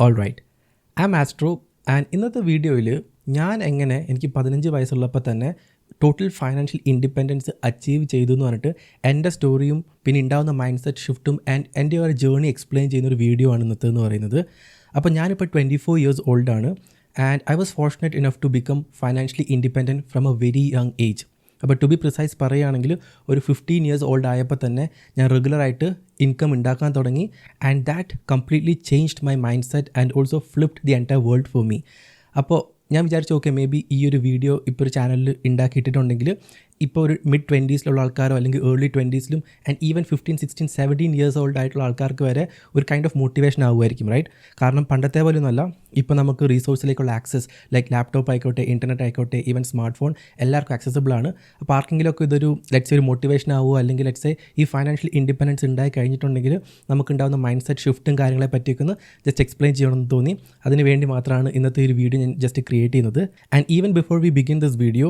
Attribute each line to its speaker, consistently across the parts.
Speaker 1: All right, I am Astro and ഇന്നത്തെ വീഡിയോയിൽ ഞാൻ എങ്ങനെ എനിക്ക് 15 വയസ്സുള്ളപ്പോൾ തന്നെ ടോട്ടൽ ഫൈനാൻഷ്യൽ ഇൻഡിപെൻഡൻസ് അച്ചീവ് ചെയ്തു എന്ന് പറഞ്ഞിട്ട് എൻ്റെ സ്റ്റോറിയും പിന്നെ ഉണ്ടാകുന്ന മൈൻഡ് സെറ്റ് ഷിഫ്റ്റും ആൻഡ് എൻ്റെ ഒരു ജേർണി എക്സ്പ്ലെയിൻ ചെയ്യുന്ന ഒരു വീഡിയോ ആണ് ഇന്നത്തെ എന്ന് പറയുന്നത്. അപ്പോൾ ഞാനിപ്പോൾ 24 ഇയേഴ്സ് ഓൾഡാണ് and I was fortunate enough to become financially independent from a very young age. അപ്പോൾ ടു ബി പ്രിസൈസ് പറയുകയാണെങ്കിൽ ഒരു 15 ഇയേഴ്സ് ഓൾഡ് ആയപ്പോൾ തന്നെ ഞാൻ റെഗുലറായിട്ട് ഇൻകം ഉണ്ടാക്കാൻ തുടങ്ങി and that completely changed my mind set and also flipped the entire world for me. അപ്പോൾ ഞാൻ വിചാരിച്ചു ഓക്കെ മേ ബി ഈ ഒരു വീഡിയോ ഇപ്പോൾ ഒരു ചാനലിൽ ഉണ്ടാക്കിയിട്ടുണ്ടെങ്കിൽ ഇപ്പോൾ ഒരു മിഡ് 20s ആൾക്കാരോ അല്ലെങ്കിൽ early 20s and even 15, 16, 17 years old ആയിട്ടുള്ള ആൾക്കാർക്ക് വരെ ഒരു കൈൻഡ് ഓഫ് മോട്ടിവേഷൻ ആകുമായിരിക്കും, റൈറ്റ്? കാരണം പണ്ടത്തെ പോലെ ഒന്നുമല്ല, ഇപ്പോൾ നമുക്ക് റിസോഴ്സിലേക്കുള്ള ആക്സസ് ലൈക്ക് ലാപ്ടോപ്പ് ആയിക്കോട്ടെ, ഇൻ്റർനെറ്റ് ആയിക്കോട്ടെ, ഈവൻ സ്മാർട്ട് ഫോൺ എല്ലാവർക്കും ആക്സസിബിൾ ആണ്. അപ്പോൾ ആർക്കെങ്കിലുമൊക്കെ ഇതൊരു ഒരു മോട്ടിവേഷൻ ആവുമോ അല്ലെങ്കിൽ ഈ ഫൈനാൻഷ്യൽ ഇൻഡിപെൻഡൻസ് ഉണ്ടായി കഴിഞ്ഞിട്ടുണ്ടെങ്കിൽ നമുക്കുണ്ടാകുന്ന മൈൻഡ് സെറ്റ് ഷിഫ്റ്റും കാര്യങ്ങളെ പറ്റിയൊക്കെ ഒന്ന് ജസ്റ്റ് എക്സ്പ്ലെയിൻ ചെയ്യണമെന്ന് തോന്നി. അതിന് വേണ്ടി മാത്രമാണ് ഇന്നത്തെ ഒരു വീഡിയോ ഞാൻ ജസ്റ്റ് ക്രിയേറ്റ് ചെയ്യുന്നത്. And even before we begin this video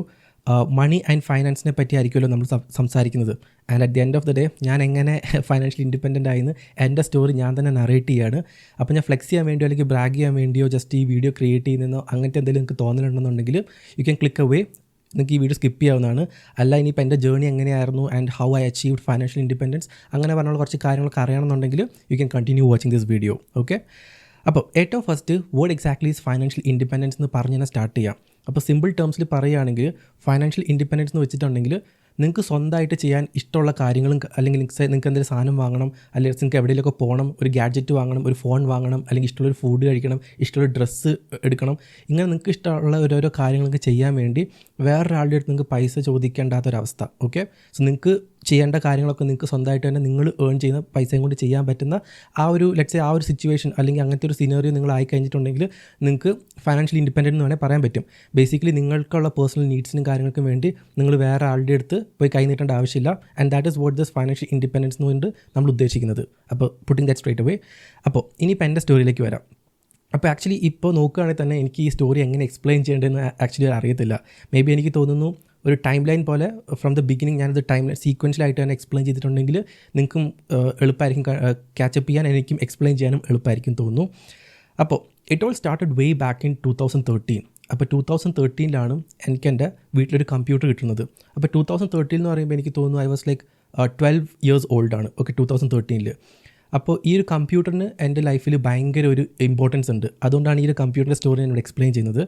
Speaker 1: money and ഫൈനാൻസിനെ പറ്റി ആയിരിക്കുമല്ലോ നമ്മൾ സംസാരിക്കുന്നത്. And at the end of the day ഞാൻ എങ്ങനെ ഫൈനാൻഷ്യലി ഇൻഡിപെൻഡൻ്റ് ആയെന്ന് എൻ്റെ സ്റ്റോറി ഞാൻ തന്നെ നറേറ്റ് ചെയ്യുകയാണ്. അപ്പോൾ ഞാൻ ഫ്ലെക്സ് ചെയ്യാൻ വേണ്ടിയോ അല്ലെങ്കിൽ ബ്രാഗ് ചെയ്യാൻ വേണ്ടിയോ ജസ്റ്റ് ഈ വീഡിയോ ക്രിയേറ്റ് ചെയ്യുന്നതെന്നോ അങ്ങനത്തെ എന്തെങ്കിലും നിങ്ങൾക്ക് തോന്നലുണ്ടെന്നുണ്ടെങ്കിൽ യു ക്യാൻ ക്ലിക്ക് അവേ, നിങ്ങൾക്ക് ഈ വീഡിയോ സ്കിപ്പ് ചെയ്യാവുന്നതാണ്. അല്ല ഇനിയിപ്പോൾ എൻ്റെ ജേർണി എങ്ങനെയായിരുന്നു and how I achieved financial independence അങ്ങനെ പറഞ്ഞുള്ള കുറച്ച് കാര്യങ്ങളൊക്കെ അറിയണമെന്നുണ്ടെങ്കിൽ you can continue watching this video. Okay, അപ്പോൾ ഏറ്റവും first word exactly is financial independence എന്ന് പറഞ്ഞ് തന്നെ സ്റ്റാർട്ട് ചെയ്യാം. അപ്പോൾ സിമ്പിൾ ടേംസിൽ പറയുകയാണെങ്കിൽ ഫൈനാൻഷ്യൽ ഇൻഡിപെൻഡൻസ് എന്ന് വെച്ചിട്ടുണ്ടെങ്കിൽ നിങ്ങൾക്ക് സ്വന്തമായിട്ട് ചെയ്യാൻ ഇഷ്ടമുള്ള കാര്യങ്ങളും അല്ലെങ്കിൽ നിങ്ങൾക്ക് എന്തെങ്കിലും സാധനം വാങ്ങണം, അല്ലെങ്കിൽ നിങ്ങൾക്ക് എവിടെയെങ്കിലുമൊക്കെ പോകണം, ഒരു ഗാഡ്ജറ്റ് വാങ്ങണം, ഒരു ഫോൺ വാങ്ങണം, അല്ലെങ്കിൽ ഇഷ്ടമുള്ളൊരു ഫുഡ് കഴിക്കണം, ഇഷ്ടമുള്ള ഡ്രസ്സ് എടുക്കണം, ഇങ്ങനെ നിങ്ങൾക്ക് ഇഷ്ടമുള്ള ഓരോരോ കാര്യങ്ങളൊക്കെ ചെയ്യാൻ വേണ്ടി വേറൊരാളുടെ അടുത്ത് നിങ്ങൾക്ക് പൈസ ചോദിക്കേണ്ടാത്തൊരവസ്ഥ. ഓക്കെ, സോ നിങ്ങൾക്ക് ചെയ്യേണ്ട കാര്യങ്ങളൊക്കെ നിങ്ങൾക്ക് സ്വന്തമായിട്ട് തന്നെ നിങ്ങൾ ഏൺ ചെയ്യുന്ന പൈസയും കൊണ്ട് ചെയ്യാൻ പറ്റുന്ന ആ ഒരു സിറ്റുവേഷൻ അല്ലെങ്കിൽ അങ്ങനത്തെ ഒരു സിനറിയോ നിങ്ങൾ ആയി കഴിഞ്ഞിട്ടുണ്ടെങ്കിൽ നിങ്ങൾക്ക് ഫൈനാൻഷ്യലി ഇൻഡിപെൻഡൻറ്റ് എന്ന് വേണമെങ്കിൽ പറയാൻ പറ്റും. ബേസിക്കലി നിങ്ങൾക്കുള്ള പേഴ്സണൽ നീഡ്സിനും കാര്യങ്ങൾക്കും വേണ്ടി നിങ്ങൾ വേറെ ആളുടെ അടുത്ത് പോയി കൈ നീട്ടേണ്ട ആവശ്യമില്ല. And that is what this financial independence എന്നുകൊണ്ട് നമ്മൾ ഉദ്ദേശിക്കുന്നത്. അപ്പോൾ പുട്ടിങ് ദാറ്റ് സ്ട്രേറ്റ് അവേ. അപ്പോൾ ഇനിയിപ്പോൾ എൻ്റെ സ്റ്റോറിയിലേക്ക് വരാം. അപ്പോൾ ആക്ച്വലി ഇപ്പോൾ നോക്കുകയാണെങ്കിൽ തന്നെ എനിക്ക് ഈ സ്റ്റോറി എങ്ങനെ എക്സ്പ്ലെയിൻ ചെയ്യേണ്ടതെന്ന് ആക്ച്വലി അറിയത്തില്ല. മേ ബി എനിക്ക് തോന്നുന്നു ഒരു ടൈം ലൈൻ പോലെ ഫ്രം ദ ബിഗിനിങ് ഞാനത് ടൈം ലൈൻ സീക്വൻഷ്യലായിട്ട് തന്നെ എക്സ്പ്ലെയിൻ ചെയ്തിട്ടുണ്ടെങ്കിൽ നിങ്ങൾക്കും എളുപ്പമായിരിക്കും ക്യാച്ചപ്പ് ചെയ്യാൻ, എനിക്കും എക്സ്പ്ലെയിൻ ചെയ്യാനും എളുപ്പമായിരിക്കും തോന്നുന്നു. അപ്പോൾ it all started way back in 2013. അപ്പോൾ 2013 എനിക്ക് എൻ്റെ വീട്ടിലൊരു കമ്പ്യൂട്ടർ കിട്ടുന്നത്. അപ്പോൾ 2013 എന്ന് പറയുമ്പോൾ എനിക്ക് തോന്നുന്നു ഐ വാസ് ലൈക്ക് 12 ഇയേഴ്സ് ഓൾഡാണ്. ഓക്കെ, 2013. അപ്പോൾ ഈ ഒരു കമ്പ്യൂട്ടറിന് എൻ്റെ ലൈഫിൽ ഭയങ്കര ഒരു ഇമ്പോർട്ടൻസ് ഉണ്ട്. അതുകൊണ്ടാണ് ഈ ഒരു കമ്പ്യൂട്ടറിൻ്റെ സ്റ്റോറി ഞാൻ ഇവിടെ എക്സ്പ്ലെയിൻ ചെയ്യുന്നത്.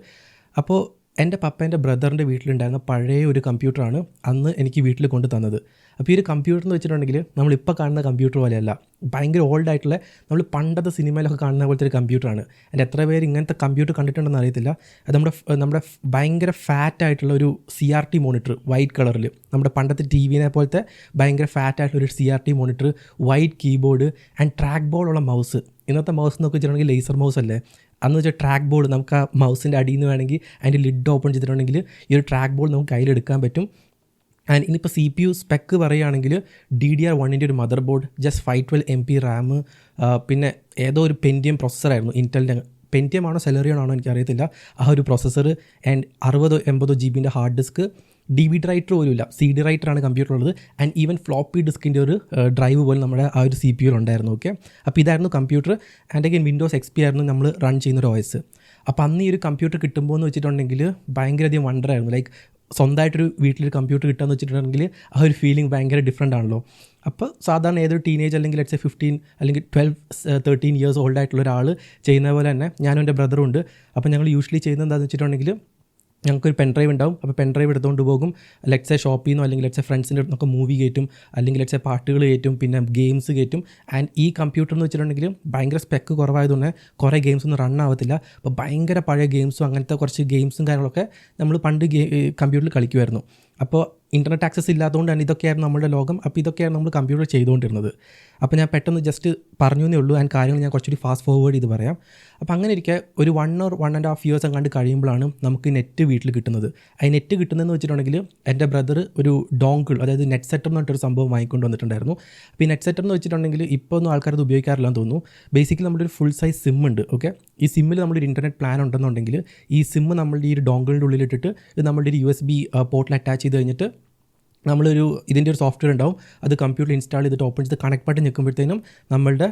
Speaker 1: അപ്പോൾ എൻ്റെ പപ്പേൻ്റെ ബ്രദറിൻ്റെ വീട്ടിലുണ്ടായിരുന്ന പഴയ ഒരു കമ്പ്യൂട്ടറാണ് അന്ന് എനിക്ക് വീട്ടിൽ കൊണ്ട് തന്നത്. അപ്പോൾ ഈ ഒരു കമ്പ്യൂട്ടർ എന്ന് വെച്ചിട്ടുണ്ടെങ്കിൽ നമ്മളിപ്പോൾ കാണുന്ന കമ്പ്യൂട്ടർ പോലെയല്ല, ഭയങ്കര ഓൾഡ് ആയിട്ടുള്ള നമ്മൾ പണ്ടത്തെ സിനിമയിലൊക്കെ കാണുന്ന പോലത്തെ ഒരു കമ്പ്യൂട്ടറാണ്. എൻ്റെ എത്ര പേര് ഇങ്ങനത്തെ കമ്പ്യൂട്ടർ കണ്ടിട്ടുണ്ടെന്ന് അറിയത്തില്ല. അത് നമ്മുടെ ഭയങ്കര ഫാറ്റ് ആയിട്ടുള്ള ഒരു CRT മോണിറ്റർ, വൈറ്റ് കളറിൽ, നമ്മുടെ പണ്ടത്തെ TVനെ പോലത്തെ ഭയങ്കര ഫാറ്റ് ആയിട്ടുള്ള ഒരു CRT monitor, white keyboard and track ബോർഡുള്ള മൗസ്. ഇന്നത്തെ മൗസ് എന്നൊക്കെ വെച്ചിട്ടുണ്ടെങ്കിൽ ലേസർ മൗസ് അല്ലേ, അന്ന് വെച്ചാൽ ട്രാക്ക് ബോർഡ് നമുക്ക് ആ മൗസിൻ്റെ അടിയിൽ നിന്ന് വേണമെങ്കിൽ അതിൻ്റെ ലിഡ് ഓപ്പൺ ചെയ്തിട്ടുണ്ടെങ്കിൽ ഈ ഒരു ട്രാക്ക് ബോർഡ് നമുക്ക് കയ്യിലെടുക്കാൻ പറ്റും. ആൻഡ് ഇനിയിപ്പോൾ CPU സ്പെക്ക് പറയുകയാണെങ്കിൽ DDR1 ഒരു mother board, just 512 MB Ram, പിന്നെ ഏതോ ഒരു പെൻറ്റിയം പ്രൊസസ്സറായിരുന്നു, ഇൻറ്റലിൻ്റെ പെൻറ്റിയം ആണോ സെലറിയൻ ആണോ എനിക്കറിയത്തില്ല, ആ ഒരു processor. And 60-80 GB hard disk, DVD writer പോലും ഇല്ല, CD റൈറ്ററാണ് കമ്പ്യൂട്ടർ ഉള്ളത്. ആൻഡ് ഈവൻ ഫ്ലോപ്പി ഡിസ്കിൻ്റെ ഒരു ഡ്രൈവ് പോലും നമ്മുടെ ആ ഒരു CPU ഉണ്ടായിരുന്നു. ഓക്കെ, അപ്പോൾ ഇതായിരുന്നു computer. And again Windows XP ആയിരുന്നു നമ്മൾ റൺ ചെയ്യുന്നൊരു OS. അപ്പോൾ അന്ന് ഈ ഒരു കമ്പ്യൂട്ടർ കിട്ടുമ്പോൾ എന്ന് വെച്ചിട്ടുണ്ടെങ്കിൽ ഭയങ്കരധികം വണ്ടറായിരുന്നു. ലൈക്ക് സ്വന്തമായിട്ടൊരു വീട്ടിലൊരു കമ്പ്യൂട്ടർ കിട്ടുകയെന്ന് വെച്ചിട്ടുണ്ടെങ്കിൽ ആ ഒരു ഫീലിംഗ് ഭയങ്കര ഡിഫറെൻ്റ് ആണല്ലോ. അപ്പോൾ സാധാരണ ഏതൊരു ടീനേജ് അല്ലെങ്കിൽ 15 അല്ലെങ്കിൽ 12, 13 ഇയേഴ്സ് ഓൾഡ് ആയിട്ടുള്ള ഒരാൾ ചെയ്യുന്ന പോലെ തന്നെ ഞാനും എൻ്റെ ബ്രദറും ഉണ്ട്. അപ്പോൾ ഞങ്ങൾ യൂഷ്വലി ചെയ്യുന്നത് എന്താണെന്ന് വെച്ചിട്ടുണ്ടെങ്കിൽ ഞങ്ങൾക്കൊരു പെൻഡ്രൈവ് ഉണ്ടാവും. അപ്പോൾ പെൻഡ്രൈവ് എടുത്തുകൊണ്ട് പോകും, ഷോപ്പിൽ നിന്നോ അല്ലെങ്കിൽ ഫ്രണ്ട്സിൻ്റെ അടുത്തൊക്കെ മൂവി കയറ്റും, അല്ലെങ്കിൽ പാട്ടുകൾ കയറ്റും, പിന്നെ ഗെയിംസ് കയറ്റും. ആൻഡ് ഈ കമ്പ്യൂട്ടർ എന്ന് വെച്ചിട്ടുണ്ടെങ്കിൽ ഭയങ്കര സ്പെക്ക് കുറവായതുകൊണ്ട് കുറേ ഗെയിംസ് ഒന്നും റൺ ആവത്തില്ല. അപ്പോൾ ഭയങ്കര പഴയ ഗെയിംസും അങ്ങനത്തെ കുറച്ച് ഗെയിംസും കാര്യങ്ങളൊക്കെ നമ്മൾ പണ്ട് കമ്പ്യൂട്ടറിൽ കളിക്കുമായിരുന്നു. അപ്പോൾ ഇൻ്റർനെറ്റ് ആക്സസ് ഇല്ലാത്തതുകൊണ്ട് തന്നെ ഇതൊക്കെയായിരുന്നു നമ്മുടെ ലോകം. അപ്പോൾ ഇതൊക്കെയാണ് നമ്മൾ കമ്പ്യൂട്ടർ ചെയ്തുകൊണ്ടിരുന്നത്. അപ്പോൾ ഞാൻ പെട്ടെന്ന് ജസ്റ്റ് പറഞ്ഞു എന്നേ ഉള്ളൂ, ആൻഡ് കാര്യങ്ങൾ ഞാൻ കുറച്ചുകൂടി ഫാസ്റ്റ് ഫോർവേഡ് ചെയ്ത് പറയാം. അപ്പോൾ അങ്ങനെ ഇരിക്കെ ഒരു 1 or 1.5 ഇയേഴ്സ് അങ്ങാണ്ട് കഴിയുമ്പോഴാണ് നമുക്ക് നെറ്റ് വീട്ടിൽ കിട്ടുന്നത്. ആ നെറ്റ് കിട്ടുന്നതെന്ന് വെച്ചിട്ടുണ്ടെങ്കിൽ എൻ്റെ ബ്രദർ ഒരു ഡോങ്കിൾ, അതായത് നെറ്റ് സെറ്റർ എന്ന് പറഞ്ഞിട്ടൊരു സംഭവം വാങ്ങിക്കൊണ്ട് വന്നിട്ടുണ്ടായിരുന്നു. അപ്പോൾ ഈ നെറ്റ് സെറ്റർ എന്ന് വെച്ചിട്ടുണ്ടെങ്കിൽ ഇപ്പോൾ ഒന്നും ആൾക്കാരത് ഉപയോഗിക്കാറില്ലെന്ന് തോന്നുന്നു. ബേസിക്കലി നമ്മുടെ ഒരു ഫുൾ സൈസ് സിം ഉണ്ട്. ഓക്കെ, ഈ സിമ്മിൽ നമ്മുടെ ഒരു ഇൻ്റർനെറ്റ് പ്ലാൻ ഉണ്ടെന്നുണ്ടെങ്കിൽ ഈ സിമ്മ് നമ്മളുടെ ഈ ഒരു ഡോങ്കിളിൻ്റെ ഉള്ളിലിട്ടിട്ട് ഇത് നമ്മളുടെ ഒരു USB പോർട്ടിൽ അറ്റാച്ച് ചെയ്ത് കഴിഞ്ഞിട്ട് നമ്മളൊരു ഇതിൻ്റെ ഒരു സോഫ്റ്റ്വെയർ ഉണ്ടാവും, അത് കമ്പ്യൂട്ടറിൽ ഇൻസ്റ്റാൾ ചെയ്തിട്ട് ഓപ്പൺ ചെയ്ത് കണക്ട് ബട്ടൺ ഞെക്കുമ്പോഴത്തേനും നമ്മളുടെ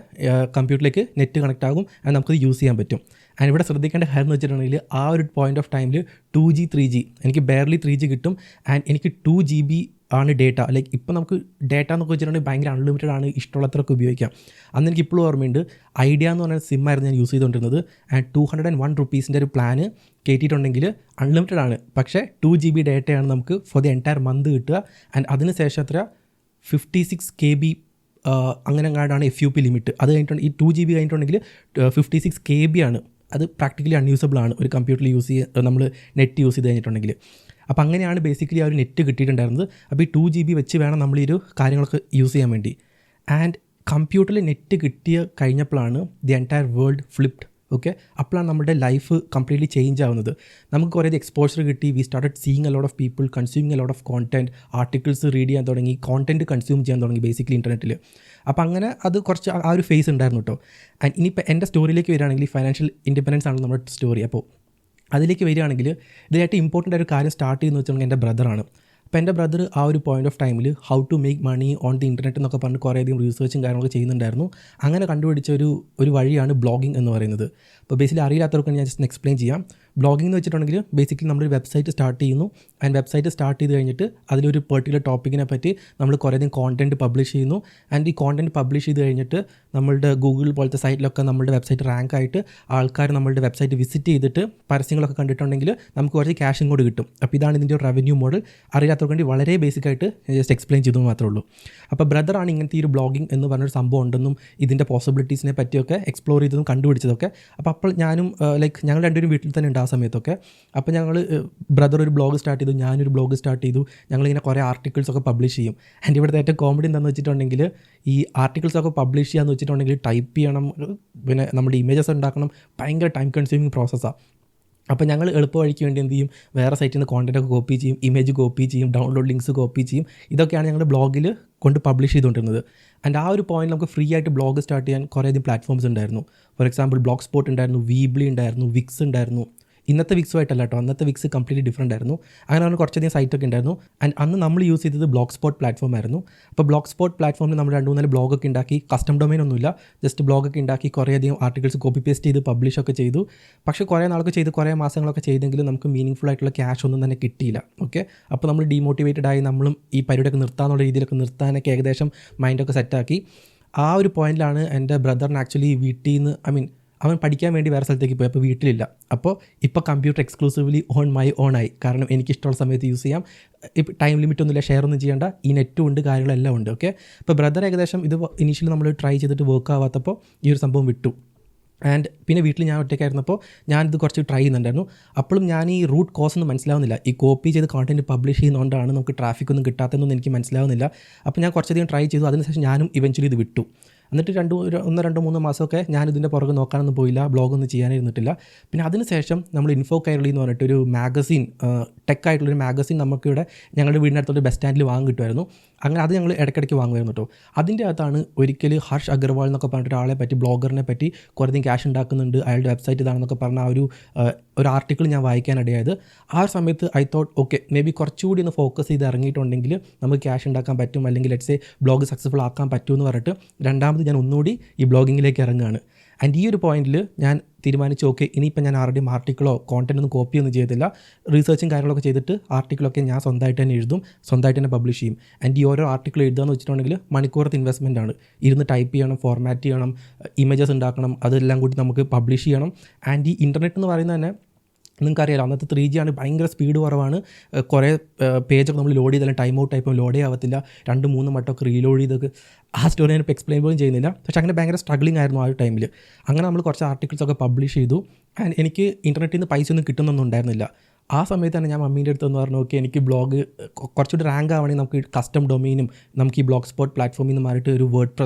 Speaker 1: കമ്പ്യൂട്ടറിലേക്ക് നെറ്റ് കണക്ട് ആകും, അത് നമുക്കത് യൂസ് ചെയ്യാൻ പറ്റും. ആൻഡ് ഇവിടെ ശ്രദ്ധിക്കേണ്ട കാര്യം എന്ന് വെച്ചിട്ടുണ്ടെങ്കിൽ ആ ഒരു പോയിന്റ് ഓഫ് ടൈമിൽ 2G 3G എനിക്ക് ബാർലി 3G കിട്ടും. ആൻഡ് എനിക്ക് 2GB ആണ് ഡേറ്റ. ലൈക്ക് ഇപ്പോൾ നമുക്ക് ഡേറ്റ എന്നൊക്കെ വെച്ചിട്ടുണ്ടെങ്കിൽ ഭയങ്കര അൺലിമിറ്റഡ് ആണ്, ഇഷ്ടമുള്ളത്രയൊക്കെ ഉപയോഗിക്കാം. അന്ന് എനിക്ക് ഇപ്പോഴും ഓർമ്മയുണ്ട്, ഐഡിയ എന്ന് പറഞ്ഞ സിമ്മായിരുന്നു ഞാൻ യൂസ് ചെയ്തുകൊണ്ടിരുന്നത്. ആൻഡ് 201 റുപ്പീസിൻ്റെ ഒരു പ്ലാന് കയറ്റിയിട്ടുണ്ടെങ്കിൽ അൺലിമിറ്റഡ് ആണ്, പക്ഷേ 2GB ഡേറ്റയാണ് നമുക്ക് ഫോർ ദി എൻറ്റയർ മന്ത് കിട്ടുക. ആൻഡ് അതിന് ശേഷം എത്ര 56 KB അങ്ങനെ അങ്ങാണ്ടാണ് FUP ലിമിറ്റ്. അത് കഴിഞ്ഞിട്ടുണ്ട് ഈ 2GB കഴിഞ്ഞിട്ടുണ്ടെങ്കിൽ 56 KB ആണ്. അത് പ്രാക്ടിക്കലി അൺയൂസബിൾ ആണ് ഒരു കമ്പ്യൂട്ടറിൽ നമ്മൾ നെറ്റ് യൂസ് ചെയ്ത് കഴിഞ്ഞിട്ടുണ്ടെങ്കിൽ. അപ്പോൾ അങ്ങനെയാണ് ബേസിക്കലി ആ ഒരു നെറ്റ് കിട്ടിയിട്ടുണ്ടായിരുന്നത്. അപ്പോൾ ഈ 2GB വെച്ച് വേണം നമ്മൾ ഈ ഒരു കാര്യങ്ങളൊക്കെ യൂസ് ചെയ്യാൻ വേണ്ടി. ആൻഡ് കമ്പ്യൂട്ടറിൽ നെറ്റ് കഴിഞ്ഞപ്പോഴാണ് the entire world flipped. Okay, അപ്പോഴാണ് നമ്മുടെ ലൈഫ് കംപ്ലീറ്റ്ലി ചേഞ്ച് ആവുന്നത്. നമുക്ക് കുറേ എക്സ്പോഷർ കിട്ടി. We started seeing A lot of people consuming A lot of content, articles read ചെയ്യാൻ തുടങ്ങി, കോണ്ടന്റ് കൺസ്യൂം ചെയ്യാൻ തുടങ്ങി ബേസിക്കലി ഇൻ്റർനെറ്റിൽ. അപ്പോൾ അങ്ങനെ അത് കുറച്ച് ആ ഒരു ഫേസ് ഉണ്ടായിരുന്നു കേട്ടോ. ആൻഡ് ഇനിയിപ്പോൾ എൻ്റെ സ്റ്റോറിയിലേക്ക് വരികയാണെങ്കിൽ ഫൈനാൻഷ്യൽ ഇൻഡിപെൻഡൻസ് ആണ് നമ്മുടെ സ്റ്റോറി. അപ്പോൾ അതിലേക്ക് വരികയാണെങ്കിൽ ഇതിലായിട്ട് ഇമ്പോർട്ടൻ്റ് ആയ ഒരു കാര്യം സ്റ്റാർട്ട് ചെയ്യുന്നത് വെച്ചിട്ടുണ്ടെങ്കിൽ എൻ്റെ ബ്രദറാണ്. അപ്പോൾ എൻ്റെ ബ്രദർ ആ ഒരു പോയിന്റ് ഓഫ് ടൈമിൽ how to make money on the internet എന്നൊക്കെ പറഞ്ഞ് കുറേയധികം റിസർച്ചും കാര്യങ്ങളൊക്കെ ചെയ്യുന്നുണ്ടായിരുന്നു. അങ്ങനെ കണ്ടുപിടിച്ച ഒരു വഴിയാണ് ബ്ലോഗിംഗ് എന്ന് പറയുന്നത്. അപ്പോൾ ബേസിക്കലി അറിയില്ലാത്തവർക്ക് ഞാൻ ജസ്റ്റ് എക്സ്പ്ലെയിൻ ചെയ്യാം. ബ്ലോഗിംഗ് എന്ന് വെച്ചിട്ടുണ്ടെങ്കിൽ ബേസിക്കലി നമ്മളൊരു വെബ്സൈറ്റ് സ്റ്റാർട്ട് ചെയ്യുന്നു. ആൻഡ് വെബ്സൈറ്റ് സ്റ്റാർട്ട് ചെയ്ത് കഴിഞ്ഞിട്ട് അതിലൊരു പെർട്ടിക്കുലർ ടോപ്പിക്കിനെ പറ്റി നമ്മൾ കുറേയധികം കോണ്ടൻറ്റ് പബ്ലിഷ് ചെയ്യുന്നു. ആൻഡ് ഈ കോണ്ടൻറ്റ് പബ്ലിഷ് ചെയ്ത് കഴിഞ്ഞിട്ട് നമ്മളുടെ ഗൂഗിൾ പോലത്തെ സൈറ്റിലൊക്കെ നമ്മളുടെ വെബ്സൈറ്റ് റാങ്ക് ആയിട്ട് ആൾക്കാർ നമ്മളുടെ വെബ്സൈറ്റ് വിസിറ്റ് ചെയ്തിട്ട് പരസ്യങ്ങളൊക്കെ കണ്ടിട്ടുണ്ടെങ്കിൽ നമുക്ക് കുറച്ച് ക്യാഷ് ഇങ്ങോട്ട് കിട്ടും. അപ്പോൾ ഇതാണ് ഇതിൻ്റെ ഒരു റവന്യൂ മോഡൽ. അറിയാത്തവർക്ക് വേണ്ടി വളരെ ബേസിക്കായിട്ട് ജസ്റ്റ് എക്സ്പ്ലെയിൻ ചെയ്തു മാത്രമേ ഉള്ളൂ. അപ്പോൾ ബ്രദറാണ് ഇങ്ങനത്തെ ഈ ഒരു ബ്ലോഗിംഗ് എന്ന് പറഞ്ഞൊരു സംഭവം ഉണ്ടെന്നും ഇതിൻ്റെ പോസിബിലിറ്റീസിനെ പറ്റിയൊക്കെ എക്സ്പ്ലോർ ചെയ്തതും കണ്ടുപിടിച്ചതൊക്കെ. അപ്പോൾ ഞാനും ഞങ്ങൾ രണ്ടുപേരും വീട്ടിൽ തന്നെ ഉണ്ട് ആ സമയത്തൊക്കെ. അപ്പോൾ ഞങ്ങൾ ബ്രദർ ഒരു ബ്ലോഗ് സ്റ്റാർട്ട് ചെയ്തു, ഞാനൊരു ബ്ലോഗ് സ്റ്റാർട്ട് ചെയ്തു. ഞങ്ങളിങ്ങനെ കുറേ ആർട്ടിക്കിൾസൊക്കെ പബ്ലിഷ് ചെയ്യും. ആൻഡ് ഇവിടുത്തെ ഏറ്റവും കോമഡി എന്താണെന്ന് വെച്ചിട്ടുണ്ടെങ്കിൽ ഈ ആർട്ടിക്കിൾസൊക്കെ പബ്ലിഷ് ചെയ്യാന്ന് വെച്ചിട്ടുണ്ടെങ്കിൽ ടൈപ്പ് ചെയ്യണം, പിന്നെ നമ്മുടെ ഇമേജസ് ഉണ്ടാക്കണം, ഭയങ്കര ടൈം കൺസ്യൂമിങ് പ്രോസസ്സാണ്. അപ്പോൾ ഞങ്ങൾ എളുപ്പ വഴിക്ക് വേണ്ടി എന്ത് ചെയ്യും, വേറെ സൈറ്റിൽ നിന്ന് കോണ്ടൻറ്റൊക്കെ കോപ്പി ചെയ്യും, ഇമേജ് കോപ്പി ചെയ്യും, ഡൗൺലോഡ് ലിങ്ക്സ് കോപ്പി ചെയ്യും. ഇതൊക്കെയാണ് ഞങ്ങൾ ബ്ലോഗിൽ കൊണ്ട് പബ്ലിഷ് ചെയ്തുകൊണ്ടിരുന്നത്. ആൻഡ് ആ ഒരു പോയിന്റ് നമുക്ക് ഫ്രീ ആയിട്ട് ബ്ലോഗ് സ്റ്റാർട്ട് ചെയ്യാൻ കുറേയധികം പ്ലാറ്റ്ഫോംസ് ഉണ്ടായിരുന്നു. ഫോർ എക്സാമ്പിൾ ബ്ലോഗ് സ്പോട്ട് ഉണ്ടായിരുന്നു, വീബ്ലി ഉണ്ടായിരുന്നു, വിക്സ് ഉണ്ടായിരുന്നു. ഇന്നത്തെ വിക്സുമായിട്ടല്ല കേട്ടോ, അന്നത്തെ വിക്സ് കംപ്ലീറ്റ്ലി ഡിഫറൻ്റ് ആയിരുന്നു. അങ്ങനെ പറഞ്ഞാൽ കുറച്ചധികം സൈറ്റൊക്കെ ഉണ്ടായിരുന്നു. ആൻഡ് അന്ന് നമ്മൾ യൂസ് ചെയ്തത് ബ്ലോഗ് സ്പോട്ട് പ്ലാറ്റ്ഫോം ആയിരുന്നു. അപ്പോൾ ബ്ലോഗ് സ്പോട്ട് പ്ലാറ്റ്ഫോമിൽ നമ്മൾ 2-3 ബ്ലോഗൊക്കെ ഉണ്ടാക്കി, കസ്റ്റം ഡൊമൈൻ ഒന്നുമില്ല, ജസ്റ്റ് ബ്ലോഗൊക്കെ ഉണ്ടാക്കി കുറേയധികം ആർട്ടിക്കിൾസ് കോപ്പി പേസ്റ്റ് ചെയ്ത് പബ്ലിഷൊക്കെ ചെയ്തു. പക്ഷേ കുറേ നാളൊക്കെ ചെയ്ത് കുറേ മാസങ്ങളൊക്കെ ചെയ്തെങ്കിലും നമുക്ക് മീനിങ് ഫുൾ ആയിട്ടുള്ള ക്യാഷ് ഒന്നും തന്നെ കിട്ടിയില്ല. ഓക്കെ, അപ്പോൾ നമ്മൾ ഡീമോട്ടിവേറ്റഡ് ആയി നമ്മളും ഈ പരിപാടിയൊക്കെ നിർത്താനുള്ള രീതിയിലൊക്കെ നിർത്താനൊക്കെ ഏകദേശം മൈൻഡൊക്കെ സെറ്റാക്കി. ആ ഒരു പോയിന്റിലാണ് എൻ്റെ ബ്രദറിന് ആക്ച്വലി വീട്ടിൽ നിന്ന് അവൻ പഠിക്കാൻ വേണ്ടി വേറെ സ്ഥലത്തേക്ക് പോയി. അപ്പോൾ വീട്ടിലില്ല. അപ്പോൾ ഇപ്പോൾ computer exclusively on my own ആയി. കാരണം എനിക്കിഷ്ടമുള്ള സമയത്ത് യൂസ് ചെയ്യാം. ഇപ്പോൾ ടൈം ലിമിറ്റ് ഒന്നുമില്ല, ഷെയർ ഒന്നും ചെയ്യേണ്ട, ഈ നെറ്റും ഉണ്ട്, കാര്യങ്ങളെല്ലാം ഉണ്ട്. ഓക്കെ, അപ്പോൾ ബ്രദർ ഏകദേശം ഇത് ഇനീഷ്യലി നമ്മൾ ട്രൈ ചെയ്തിട്ട് വർക്ക് ആവാത്തപ്പോൾ ഈ ഒരു സംഭവം വിട്ടു. ആൻഡ് പിന്നെ വീട്ടിൽ ഞാൻ ഒറ്റയ്ക്കായിരുന്നപ്പോൾ ഞാനിത് കുറച്ച് ട്രൈ ചെയ്യുന്നുണ്ടായിരുന്നു. അപ്പോഴും ഞാൻ ഈ റൂട്ട് കോസ് ഒന്നും മനസ്സിലാവുന്നില്ല. ഈ കോപ്പി ചെയ്ത് കോണ്ടൻറ്റ് പബ്ലിഷ് ചെയ്യുന്നതുകൊണ്ടാണ് നമുക്ക് ട്രാഫിക് ഒന്നും കിട്ടാത്തതെന്നൊന്നും എനിക്ക് മനസ്സിലാവുന്നില്ല. അപ്പോൾ ഞാൻ കുറച്ചധികം ട്രൈ ചെയ്തു. അതിനുശേഷം ഞാനും ഇവൻച്വലി ഇത് വിട്ടു. എന്നിട്ട് 1-2-3 മാസമൊക്കെ ഞാനിതിൻ്റെ പുറകെ നോക്കാനൊന്നും പോയില്ല, ബ്ലോഗൊന്നും ചെയ്യാനിരുന്നിട്ടില്ല. പിന്നെ അതിനുശേഷം നമ്മൾ ഇൻഫോ കൈരളി എന്ന് പറഞ്ഞിട്ടൊരു മാഗസീൻ, ടെക് ആയിട്ടുള്ളൊരു മാഗസീൻ നമുക്കിവിടെ ഞങ്ങളുടെ വീടിനടുത്തൊരു ബസ് സ്റ്റാൻഡിൽ വാങ്ങി കിട്ടുമായിരുന്നു. അങ്ങനെ അത് ഞങ്ങൾ ഇടയ്ക്കിടയ്ക്ക് വാങ്ങുമായിരുന്നു കേട്ടോ. അതിൻ്റെ അകത്താണ് ഒരിക്കൽ ഹർഷ് അഗർവാൾ എന്നൊക്കെ പറഞ്ഞിട്ട് ഒരാളെ പറ്റി, ബ്ലോഗറിനെ പറ്റി കുറേയധികം ക്യാഷ് ഉണ്ടാക്കുന്നുണ്ട്, അയാളുടെ വെബ്സൈറ്റ് ഇതാണെന്നൊക്കെ പറഞ്ഞ ഒരു ആർട്ടിക്കിൾ ഞാൻ വായിക്കാനിടയായത്. ആ സമയത്ത് I thought okay, may be കുറച്ചുകൂടി ഒന്ന് ഫോക്കസ് ചെയ്ത് ഇറങ്ങിയിട്ടുണ്ടെങ്കിൽ നമുക്ക് ക്യാഷ് ഉണ്ടാക്കാൻ പറ്റും, അല്ലെങ്കിൽ ലെറ്റ്സ് സേ ബ്ലോഗ് സക്സസ്ഫുൾ ആക്കാൻ പറ്റുമെന്ന് പറഞ്ഞിട്ട് രണ്ടാമത് ഞാൻ ഒന്നുകൂടി ഈ ബ്ലോഗിങ്ങിലേക്ക് ഇറങ്ങുകയാണ്. ആൻഡ് ഈ ഒരു പോയിന്റിൽ ഞാൻ തീരുമാനിച്ചു, ഓക്കെ ഇനിയിപ്പോൾ ഞാൻ ആരുടെയും ആർട്ടിക്കിളോ കോണ്ടൻ്റ് ഒന്നും കോപ്പിയൊന്നും ചെയ്തില്ല, റിസർച്ചും കാര്യങ്ങളൊക്കെ ചെയ്തിട്ട് ആർട്ടിക്കിളൊക്കെ ഞാൻ സ്വന്തമായിട്ട് തന്നെ എഴുതും, സ്വന്തമായിട്ട് തന്നെ പബ്ലിഷ് ചെയ്യും. ആൻഡ് ഈ ഓരോ ആർട്ടിക്കിൾ എഴുതുകയെന്ന് വെച്ചിട്ടുണ്ടെങ്കിൽ മണിക്കൂറത്തെ ഇൻവെസ്റ്റ്മെൻ്റ് ആണ്. ഇരുന്ന് ടൈപ്പ് ചെയ്യണം, ഫോർമാറ്റ് ചെയ്യണം, ഇമേജസ് ഉണ്ടാക്കണം, അതെല്ലാം കൂടി നമുക്ക് പബ്ലിഷ് ചെയ്യണം. ആൻഡ് ഈ ഇൻ്റർനെറ്റ് എന്ന് പറയുന്നത് തന്നെ നിങ്ങൾക്കറിയാലോ, അന്നത്തെ 3G ആണ്, ഭയങ്കര സ്പീഡ് കുറവാണ്. കുറേ പേജൊക്കെ നമ്മൾ ലോഡ് ചെയ്താലും ടൈം ഔട്ട് ആയിപ്പോൾ ലോഡേ ആവത്തില്ല, 2-3 വട്ടമൊക്കെ റീലോഡ് ചെയ്തൊക്കെ. ആ സ്റ്റോറി ഞാനിപ്പോൾ എക്സ്പ്ലെയിൻ പോലും ചെയ്യുന്നില്ല. പക്ഷേ അങ്ങനെ ഭയങ്കര സ്ട്രഗ്ലിംഗ് ആയിരുന്നു ആ ഒരു ടൈമിൽ. അങ്ങനെ നമ്മൾ കുറച്ച് ആർട്ടിക്കിൾസൊക്കെ പബ്ലിഷ് ചെയ്തു. ആൻഡ് എനിക്ക് ഇൻ്റർനെറ്റിൽ നിന്ന് പൈസ ഒന്നും കിട്ടുന്നൊന്നും ഉണ്ടായിരുന്നില്ല. ആ സമയത്താണ് ഞാൻ മമ്മീൻ്റെ അടുത്ത് എന്ന് പറഞ്ഞു, ഓക്കെ എനിക്ക് ബ്ലോഗ് കുറച്ചുകൂടി റാങ്ക് ആവണമെങ്കിൽ നമുക്ക് കസ്റ്റം ഡൊമൈനും നമുക്ക് ഈ ബ്ലോഗ് സ്പോട്ട് പ്ലാറ്റ്ഫോമിൽ നിന്ന് മാറിയിട്ട് ഒരു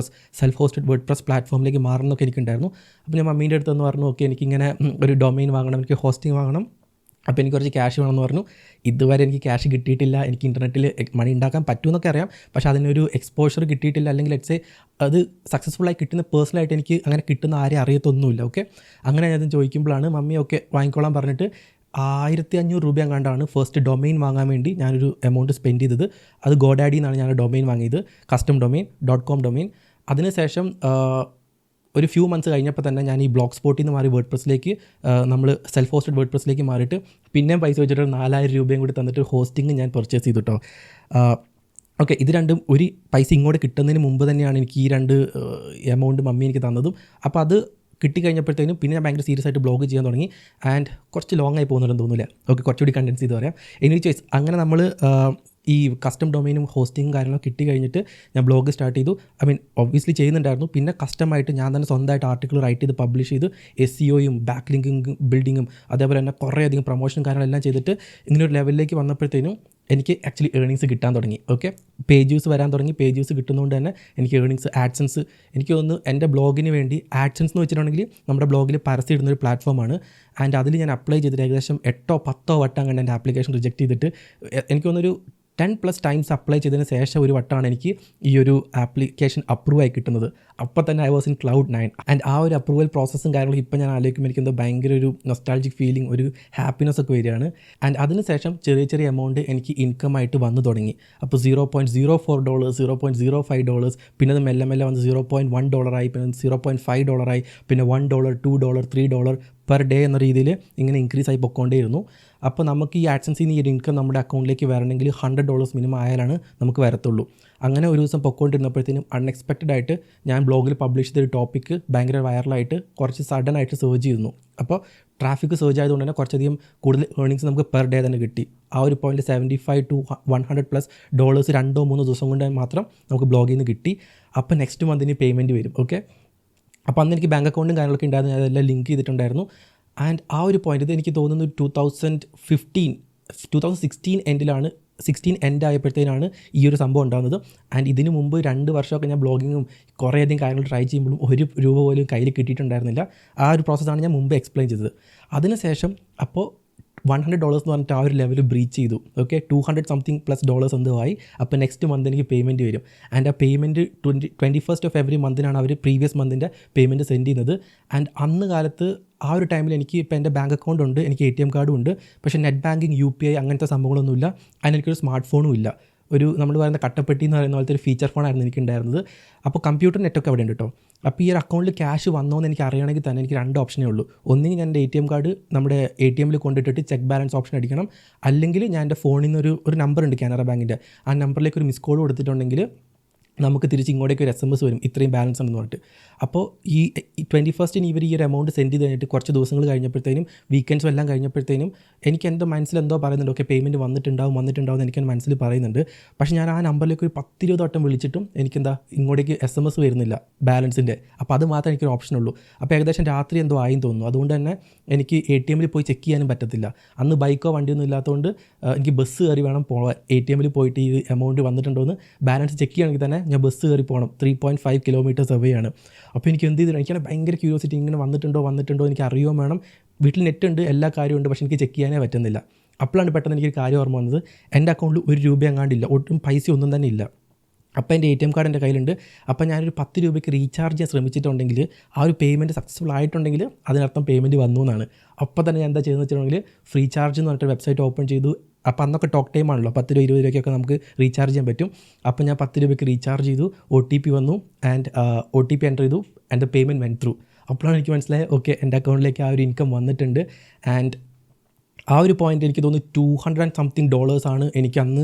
Speaker 1: സെൽഫ് ഹോസ്റ്റഡ് വേർഡ് പ്രസ് പ്ലാറ്റ്ഫോമിലേക്ക് മാറണമെന്നൊക്കെ എനിക്കുണ്ടായിരുന്നു. അപ്പോൾ ഞാൻ മമ്മീൻ്റെ അടുത്ത് എന്ന് പറഞ്ഞു, ഓക്കെ എനിക്കിങ്ങനെ ഒരു ഡൊമൈൻ വാങ്ങണം, എനിക്ക് ഹോസ്റ്റിംഗ് വാങ്ങണം, അപ്പോൾ എനിക്ക് കുറച്ച് ക്യാഷ് വേണമെന്ന് പറഞ്ഞു. ഇതുവരെ എനിക്ക് ക്യാഷ് കിട്ടിയിട്ടില്ല. എനിക്ക് ഇൻ്റർനെറ്റിൽ മണി ഉണ്ടാക്കാൻ പറ്റുമെന്നൊക്കെ അറിയാം, പക്ഷേ അതിനൊരു എക്സ്പോഷർ കിട്ടിയിട്ടില്ല, അല്ലെങ്കിൽ ലെറ്റ്സ് സേ അത് സക്സസ്ഫുള്ളായി കിട്ടുന്ന പേഴ്സണലായിട്ട് എനിക്ക് അങ്ങനെ കിട്ടുന്ന ആരെയും അറിയത്തൊന്നുമില്ല. ഓക്കെ, അങ്ങനെ ഞാൻ ചോദിക്കുമ്പോഴാണ് മമ്മി ഓക്കെ വാങ്ങിക്കോളാൻ പറഞ്ഞിട്ട് 1500 രൂപ എങ്ങാണ്ടാണ് ഫസ്റ്റ് ഡൊമെയിൻ വാങ്ങാൻ വേണ്ടി ഞാനൊരു എമൗണ്ട് സ്പെൻഡ് ചെയ്തത്. അത് ഗോഡാഡി എന്നാണ് ഞാൻ ഡൊമെയിൻ വാങ്ങിയത്, കസ്റ്റം ഡൊമെയിൻ .com ഡൊമെയിൻ. അതിനുശേഷം ഒരു ഫ്യൂ മന്ത്സ് കഴിഞ്ഞപ്പോൾ തന്നെ ഞാൻ ഈ ബ്ലോഗ് സ്പോട്ടിൽ നിന്ന് മാറി വേർഡ് പ്രസ്സിലേക്ക്, നമ്മൾ സെൽഫ് ഹോസ്റ്റഡ് വേർഡ് പ്രസ്സിലേക്ക് മാറിയിട്ട് പിന്നെയും പൈസ വെച്ചിട്ട് 4000 രൂപയും കൂടി തന്നിട്ട് ഹോസ്റ്റിംഗ് ഞാൻ പർച്ചേസ് ചെയ്തു കേട്ടോ. ഓക്കെ, ഇത് രണ്ടും ഒരു പൈസ ഇങ്ങോട്ട് കിട്ടുന്നതിന് മുമ്പ് തന്നെയാണ് എനിക്ക് ഈ 2 എമൗണ്ട് മമ്മി എനിക്ക് തന്നതും. അപ്പോൾ അത് കിട്ടിക്കഴിഞ്ഞപ്പോഴത്തേനും പിന്നെ ഞാൻ ഭയങ്കര സീരിയസ് ആയിട്ട് ബ്ലോഗ് ചെയ്യാൻ തുടങ്ങി. ആൻഡ് കുറച്ച് ലോങ് ആയി പോകുന്നുണ്ടെന്ന് തോന്നില്ല. ഓക്കെ, കുറച്ചുകൂടി കണ്ടൻസ് ചെയ്ത് പറയാം. എനി ചോയ്സ് അങ്ങനെ നമ്മൾ ഈ കസ്റ്റം ഡൊമൈനും ഹോസ്റ്റിങ്ങും കാര്യങ്ങളൊക്കെ കിട്ടി കഴിഞ്ഞിട്ട് ഞാൻ ബ്ലോഗ് സ്റ്റാർട്ട് ചെയ്തു. ഐ മീൻ ഒബ്വിയസ്ലി ചെയ്യുന്നുണ്ടായിരുന്നു. പിന്നെ കസ്റ്റമായിട്ട് ഞാൻ തന്നെ സ്വന്തമായിട്ട് ആർട്ടിക്കിൾ റൈറ്റ് ചെയ്ത് പബ്ലിഷ് ചെയ്ത് SEOയും ബാക്ക് ലിങ്കിങ് ബിൽഡിങ്ങും അതേപോലെ തന്നെ കുറേയധികം പ്രൊമോഷൻ കാര്യങ്ങളെല്ലാം ചെയ്തിട്ട് ഇങ്ങനെ ഒരു ലെവലിലേക്ക് വന്നപ്പോഴത്തേനും എനിക്ക് ആക്ച്വലി ഏർണിങ്സ് കിട്ടാൻ തുടങ്ങി. ഓക്കെ, പേജ് വ്യൂസ് വരാൻ തുടങ്ങി. പേജ് വ്യൂസ് കിട്ടുന്നതുകൊണ്ട് തന്നെ എനിക്ക് ഏർണിങ്സ്, ആഡ്സൻസ്, എനിക്ക് തോന്നുന്നു എൻ്റെ ബ്ലോഗിന് വേണ്ടി ആഡ്സൻസ് എന്ന് വെച്ചിട്ടുണ്ടെങ്കിൽ നമ്മുടെ ബ്ലോഗിൽ പരസ്യം ഇടുന്നൊരു പ്ലാറ്റ്ഫോമാണ്. ആൻഡ് അതിൽ ഞാൻ അപ്ലൈ ചെയ്തിട്ട് ഏകദേശം 8-10 വട്ടം കണ്ട് എൻ്റെ ആപ്ലിക്കേഷൻ റിജക്റ്റ് ചെയ്തിട്ട് എനിക്ക് തോന്നുന്നൊരു 10+ ടൈംസ് അപ്ലൈ ചെയ്തതിന് ശേഷം ഒരു വട്ടമാണ് എനിക്ക് ഈ ഒരു ആപ്ലിക്കേഷൻ അപ്രൂവ് ആയി കിട്ടുന്നത്. അപ്പോൾ തന്നെ I was in Cloud 9. And ആ ഒരു അപ്രൂവൽ പ്രോസസ്സും കാര്യങ്ങളും ഇപ്പോൾ ഞാൻ ആലോചിക്കുമ്പോൾ എനിക്കെന്തോ ഭയങ്കര ഒരു നൊസ്റ്റാൾജിക് ഫീലിംഗ്, ഒരു ഹാപ്പിനെസ് ഒക്കെ വരികയാണ്. ആൻഡ് അതിനുശേഷം ചെറിയ ചെറിയ എമൗണ്ട് എനിക്ക് ഇൻകം ആയിട്ട് വന്നു തുടങ്ങി. അപ്പോൾ $0.04, $0.05, പിന്നെ അത് മെല്ലെ മെല്ലെ വന്ന് $0.1 പിന്നെ $0.5 പിന്നെ $1, $2, $3 പെർ ഡേ എന്ന രീതിയിൽ ഇങ്ങനെ ഇൻക്രീസ് ആയി പൊയ്ക്കൊണ്ടേയിരുന്നു. അപ്പോൾ നമുക്ക് ഈ ആഡ്സൻസിൽ നിന്ന് ഈ ഒരു ഇൻകം നമ്മുടെ അക്കൗണ്ടിലേക്ക് വരണമെങ്കിൽ $100 മിനിമം ആയാലാണ് നമുക്ക് വരത്തുള്ളൂ. അങ്ങനെ ഒരു ദിവസം പൊയ്ക്കൊണ്ടിരുന്നപ്പോഴത്തേനും അൺഎക്സ്പെക്റ്റഡ് ആയിട്ട് ഞാൻ ബ്ലോഗിൽ പബ്ലിഷ് ചെയ്തൊരു ടോപ്പിക്ക് ഭയങ്കര വൈറലായിട്ട് കുറച്ച് സഡൻ ആയിട്ട് സർജ് ചെയ്യുന്നു. അപ്പോൾ ട്രാഫിക് സർജ് ആയതുകൊണ്ട് തന്നെ കുറച്ചധികം കൂടുതൽ ഏർണിങ്സ് നമുക്ക് പെർ ഡേ തന്നെ കിട്ടി. ആ ഒരു പോയിൻറ്റ് $75 to $100+ 2-3 ദിവസം കൊണ്ട് മാത്രം നമുക്ക് ബ്ലോഗിൽ നിന്ന് കിട്ടി. അപ്പോൾ നെക്സ്റ്റ് മന്തിന് പേയ്മെൻറ്റ് വരും. ഓക്കെ, അപ്പോൾ അന്ന് എനിക്ക് ബാങ്ക് അക്കൗണ്ടും കാര്യങ്ങളൊക്കെ ഉണ്ടായിരുന്നു, അതെല്ലാം ലിങ്ക് ചെയ്തിട്ടുണ്ടായിരുന്നു. ആൻഡ് ആ ഒരു പോയിൻ്റ് ഇത് എനിക്ക് തോന്നുന്നു 2016 എൻഡിലാണ്, 16 എൻഡ് ആയപ്പോഴത്തേനാണ് ഈ ഒരു സംഭവം ഉണ്ടാകുന്നത്. ആൻഡ് ഇതിന് മുമ്പ് 2 വർഷമൊക്കെ ഞാൻ ബ്ലോഗിങ്ങും കുറേയധികം കാര്യങ്ങൾ ട്രൈ ചെയ്യുമ്പോഴും $1 പോലും കയ്യിൽ കിട്ടിയിട്ടുണ്ടായിരുന്നില്ല. ആ ഒരു പ്രോസസ്സാണ് ഞാൻ മുമ്പ് എക്സ്പ്ലെയിൻ ചെയ്തത്. അതിനുശേഷം അപ്പോൾ $100 എന്ന് പറഞ്ഞിട്ട് ആ ഒരു ലെവൽ ബ്രീച്ച് ചെയ്തു. ഓക്കെ, $200+ എന്തോ ആയി. അപ്പോൾ നെക്സ്റ്റ് മന്ത് എനിക്ക് പേയ്മെൻറ്റ് വരും. ആൻഡ് ആ പേയ്മെൻറ്റ് 21st of every മന്തിനാണ് അവർ പ്രീവിയസ് മന്തിൻ്റെ പേയ്മെൻറ്റ് സെൻഡ് ചെയ്യുന്നത്. ആൻഡ് അന്ന് കാലത്ത് ആ ഒരു ടൈമിൽ എനിക്ക് ഇപ്പോൾ എൻ്റെ ബാങ്ക് അക്കൗണ്ട് ഉണ്ട്, എനിക്ക് ATM കാർഡും ഉണ്ട്, പക്ഷേ നെറ്റ് ബാങ്കിങ് UPI അങ്ങനത്തെ സംഭവങ്ങളൊന്നുമില്ല. അതിന് എനിക്കൊരു സ്മാർട്ട് ഫോണും ഇല്ല. ഒരു നമ്മൾ പറയുന്ന കട്ടപ്പെട്ടി എന്ന് പറയുന്ന പോലത്തെ ഒരു ഫീച്ചർ ഫോണായിരുന്നു എനിക്കുണ്ടായിരുന്നത്. അപ്പോൾ കമ്പ്യൂട്ടർ നെറ്റൊക്കെ അവിടെ ഉണ്ട് കേട്ടോ. അപ്പോൾ ഈ ഒരു അക്കൗണ്ടിൽ ക്യാഷ് വന്നോ എന്ന് എനിക്ക് അറിയണമെങ്കിൽ തന്നെ എനിക്ക് 2 ഓപ്ഷനേ ഉള്ളൂ. ഒന്നെങ്കിൽ ഞാൻ എൻ്റെ ATM കാർഡ് നമ്മുടെ ATMൽ കൊണ്ടിട്ടിട്ട് ചെക്ക് ബാലൻസ് ഓപ്ഷൻ അടിക്കണം, അല്ലെങ്കിൽ ഞാൻ എൻ്റെ ഫോണിൽ നിന്ന് ഒരു നമ്പർ ഉണ്ട് കാനറ ബാങ്കിൻ്റെ, ആ നമ്പറിലേക്ക് ഒരു മിസ് കോൾ കൊടുത്തിട്ടുണ്ടെങ്കിൽ നമുക്ക് തിരിച്ച് ഇങ്ങോട്ടേക്ക് ഒരു SMS വരും, ഇത്രയും ബാലൻസ് ഉണ്ടെന്ന് പറഞ്ഞിട്ട്. അപ്പോൾ ഈ 21st ഇവർ ഈ ഒരു എമൗണ്ട് സെൻഡ് ചെയ്ത് കഴിഞ്ഞിട്ട് കുറച്ച് ദിവസങ്ങൾ കഴിഞ്ഞപ്പോഴത്തേനും, വീക്കെൻഡ്സും എല്ലാം കഴിഞ്ഞപ്പോഴത്തേനും എനിക്ക് എൻ്റെ മനസ്സിലെന്തോ പറയുന്നുണ്ട്, ഓക്കെ പേയ്മെൻറ്റ് വന്നിട്ടുണ്ടാവും എന്ന് എനിക്ക് എൻ്റെ മനസ്സിൽ പറയുന്നുണ്ട്. പക്ഷേ ഞാൻ ആ നമ്പറിലേക്ക് ഒരു 10-20 വട്ടം വിളിച്ചിട്ടും എനിക്കെന്താ ഇങ്ങോട്ടേക്ക് SMS വരുന്നില്ല ബാലൻസിൻ്റെ. അപ്പോൾ അത് മാത്രമേ എനിക്കൊരു ഓപ്ഷനുള്ളൂ. അപ്പോൾ ഏകദേശം രാത്രി എന്തോ ആയെന്ന് തോന്നുന്നു. അതുകൊണ്ട് തന്നെ എനിക്ക് ATMൽ പോയി ചെക്ക് ചെയ്യാനും പറ്റത്തില്ല. അന്ന് ബൈക്കോ വണ്ടിയൊന്നും ഇല്ലാത്തതുകൊണ്ട് എനിക്ക് ബസ് കയറി വേണം പോകാൻ. ATMൽ പോയിട്ട് ഈ എമൗണ്ട് വന്നിട്ടുണ്ടോ എന്ന് ബാലൻസ് ചെക്ക് ചെയ്യുകയാണെങ്കിൽ തന്നെ ഞാൻ ബസ് കയറി പോകണം. 3.5 കിലോമീറ്റേഴ്സ് അവേ ആണ്. അപ്പോൾ എനിക്ക് എന്ത് ചെയ്തിട്ട് എനിക്കാണ് ഭയങ്കര ക്യൂരിയോസിറ്റി, ഇങ്ങനെ വന്നിട്ടുണ്ടോ എനിക്ക് അറിയുകയും വേണം. വീട്ടിൽ നെറ്റ് ഉണ്ട്, എല്ലാ കാര്യമുണ്ട്, പക്ഷേ എനിക്ക് ചെക്ക് ചെയ്യാനേ പറ്റുന്നില്ല. അപ്പോഴാണ് പെട്ടെന്ന് എനിക്കൊരു കാര്യം ഓർമ്മ വന്നത്, എൻ്റെ അക്കൗണ്ടിൽ $1 എങ്ങാണ്ടില്ല, ഒട്ടും പൈസ ഒന്നും തന്നെ ഇല്ല. അപ്പോൾ എൻ്റെ ATM കാർഡ് എൻ്റെ കയ്യിലുണ്ട്. അപ്പോൾ ഞാനൊരു $10 റീചാർജ് ചെയ്യാൻ ശ്രമിച്ചിട്ടുണ്ടെങ്കിൽ ആ ഒരു പേയ്മെൻറ്റ് സക്സസ്ഫുൾ ആയിട്ടുണ്ടെങ്കിൽ അതിനർത്ഥം പേയ്മെൻറ്റ് വന്നു എന്നാണ്. അപ്പോൾ തന്നെ ഞാൻ എന്താ ചെയ്യുന്നത് വെച്ചിട്ടുണ്ടെങ്കിൽ ഫ്രീ ചാർജ് എന്ന് പറഞ്ഞിട്ട് വെബ്സൈറ്റ് ഓപ്പൺ ചെയ്തു. അപ്പോൾ അന്നൊക്കെ ടോക്ക് ടൈം ആണല്ലോ, 10 രൂപ 20 രൂപയ്ക്കൊക്കെ നമുക്ക് റീചാർജ് ചെയ്യാൻ പറ്റും. അപ്പോൾ ഞാൻ $10 റീചാർജ് ചെയ്തു, OTP വന്നു. ആൻഡ് OTP എൻ്റർ ചെയ്തു and the payment went through. അപ്പോഴാണ് എനിക്ക് മനസ്സിലായത്, ഓക്കെ എൻ്റെ അക്കൗണ്ടിലേക്ക് ആ ഒരു ഇൻകം വന്നിട്ടുണ്ട്. ആൻഡ് ആ ഒരു പോയിൻ്റ് എനിക്ക് തോന്നുന്നു $200 ആണ് എനിക്ക് അന്ന്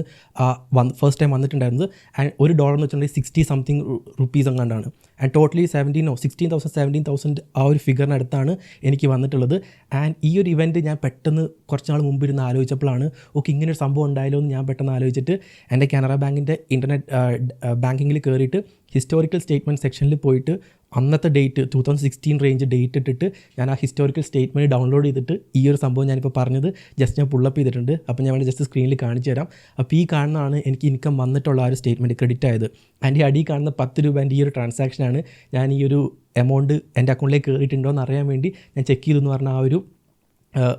Speaker 1: ഫസ്റ്റ് ടൈം വന്നിട്ടുണ്ടായിരുന്നത്. ആൻഡ് $1 എന്ന് വെച്ചിട്ടുണ്ടെങ്കിൽ 60 rupees എങ്ങാണ്ടാണ്. ആൻഡ് ടോട്ടലി 17,000 ആ ഒരു ഫിഗറിനടുത്താണ് എനിക്ക് വന്നിട്ടുള്ളത്. ആൻഡ് ഈ ഒരു ഇവൻറ്റ് ഞാൻ പെട്ടെന്ന് കുറച്ച് നാൾ മുമ്പ് ഇരുന്ന് ആലോചിച്ചപ്പോഴാണ്, ഓക്കെ ഇങ്ങനൊരു സംഭവം ഉണ്ടായാലോ എന്ന് ഞാൻ പെട്ടെന്ന് ആലോചിച്ചിട്ട് എൻ്റെ കാനറ ബാങ്കിൻ്റെ ഇൻ്റർനെറ്റ് ബാങ്കിങ്ങിൽ കയറിയിട്ട് ഹിസ്റ്റോറിക്കൽ സ്റ്റേറ്റ്മെൻറ്റ് സെക്ഷനിൽ പോയിട്ട് അന്നത്തെ ഡേറ്റ് 2016 റേഞ്ച് ഡേറ്റ് ഇട്ടിട്ട് ഞാൻ ആ ഹിസ്റ്റോറിക്കൽ സ്റ്റേറ്റ്മെൻറ്റ് ഡൗൺലോഡ് ചെയ്തിട്ട് ഈ ഒരു സംഭവം ഞാനിപ്പോൾ പറഞ്ഞത് ജസ്റ്റ് ഞാൻ പുള്ളപ്പ് ചെയ്തിട്ടുണ്ട്. അപ്പോൾ ഞാൻ വേണ്ടി ജസ്റ്റ് സ്ക്രീനിൽ കാണിച്ചു തരാം. അപ്പോൾ ഈ കാണുന്നതാണ് എനിക്ക് ഇൻകം വന്നിട്ടുള്ള ആ ഒരു സ്റ്റേറ്റ്മെൻറ്റ് ക്രെഡിറ്റ് ആയത്. ആൻഡ് ഈ അടി കാണുന്ന $10 ഈ ഒരു ട്രാൻസാക്ഷനാണ് ഞാൻ ഈ ഒരു എമൗണ്ട് എൻ്റെ അക്കൗണ്ടിലേക്ക് കയറിയിട്ടുണ്ടോ എന്ന് അറിയാൻ വേണ്ടി ഞാൻ ചെക്ക് ചെയ്തെന്ന് പറഞ്ഞാൽ ആ ഒരു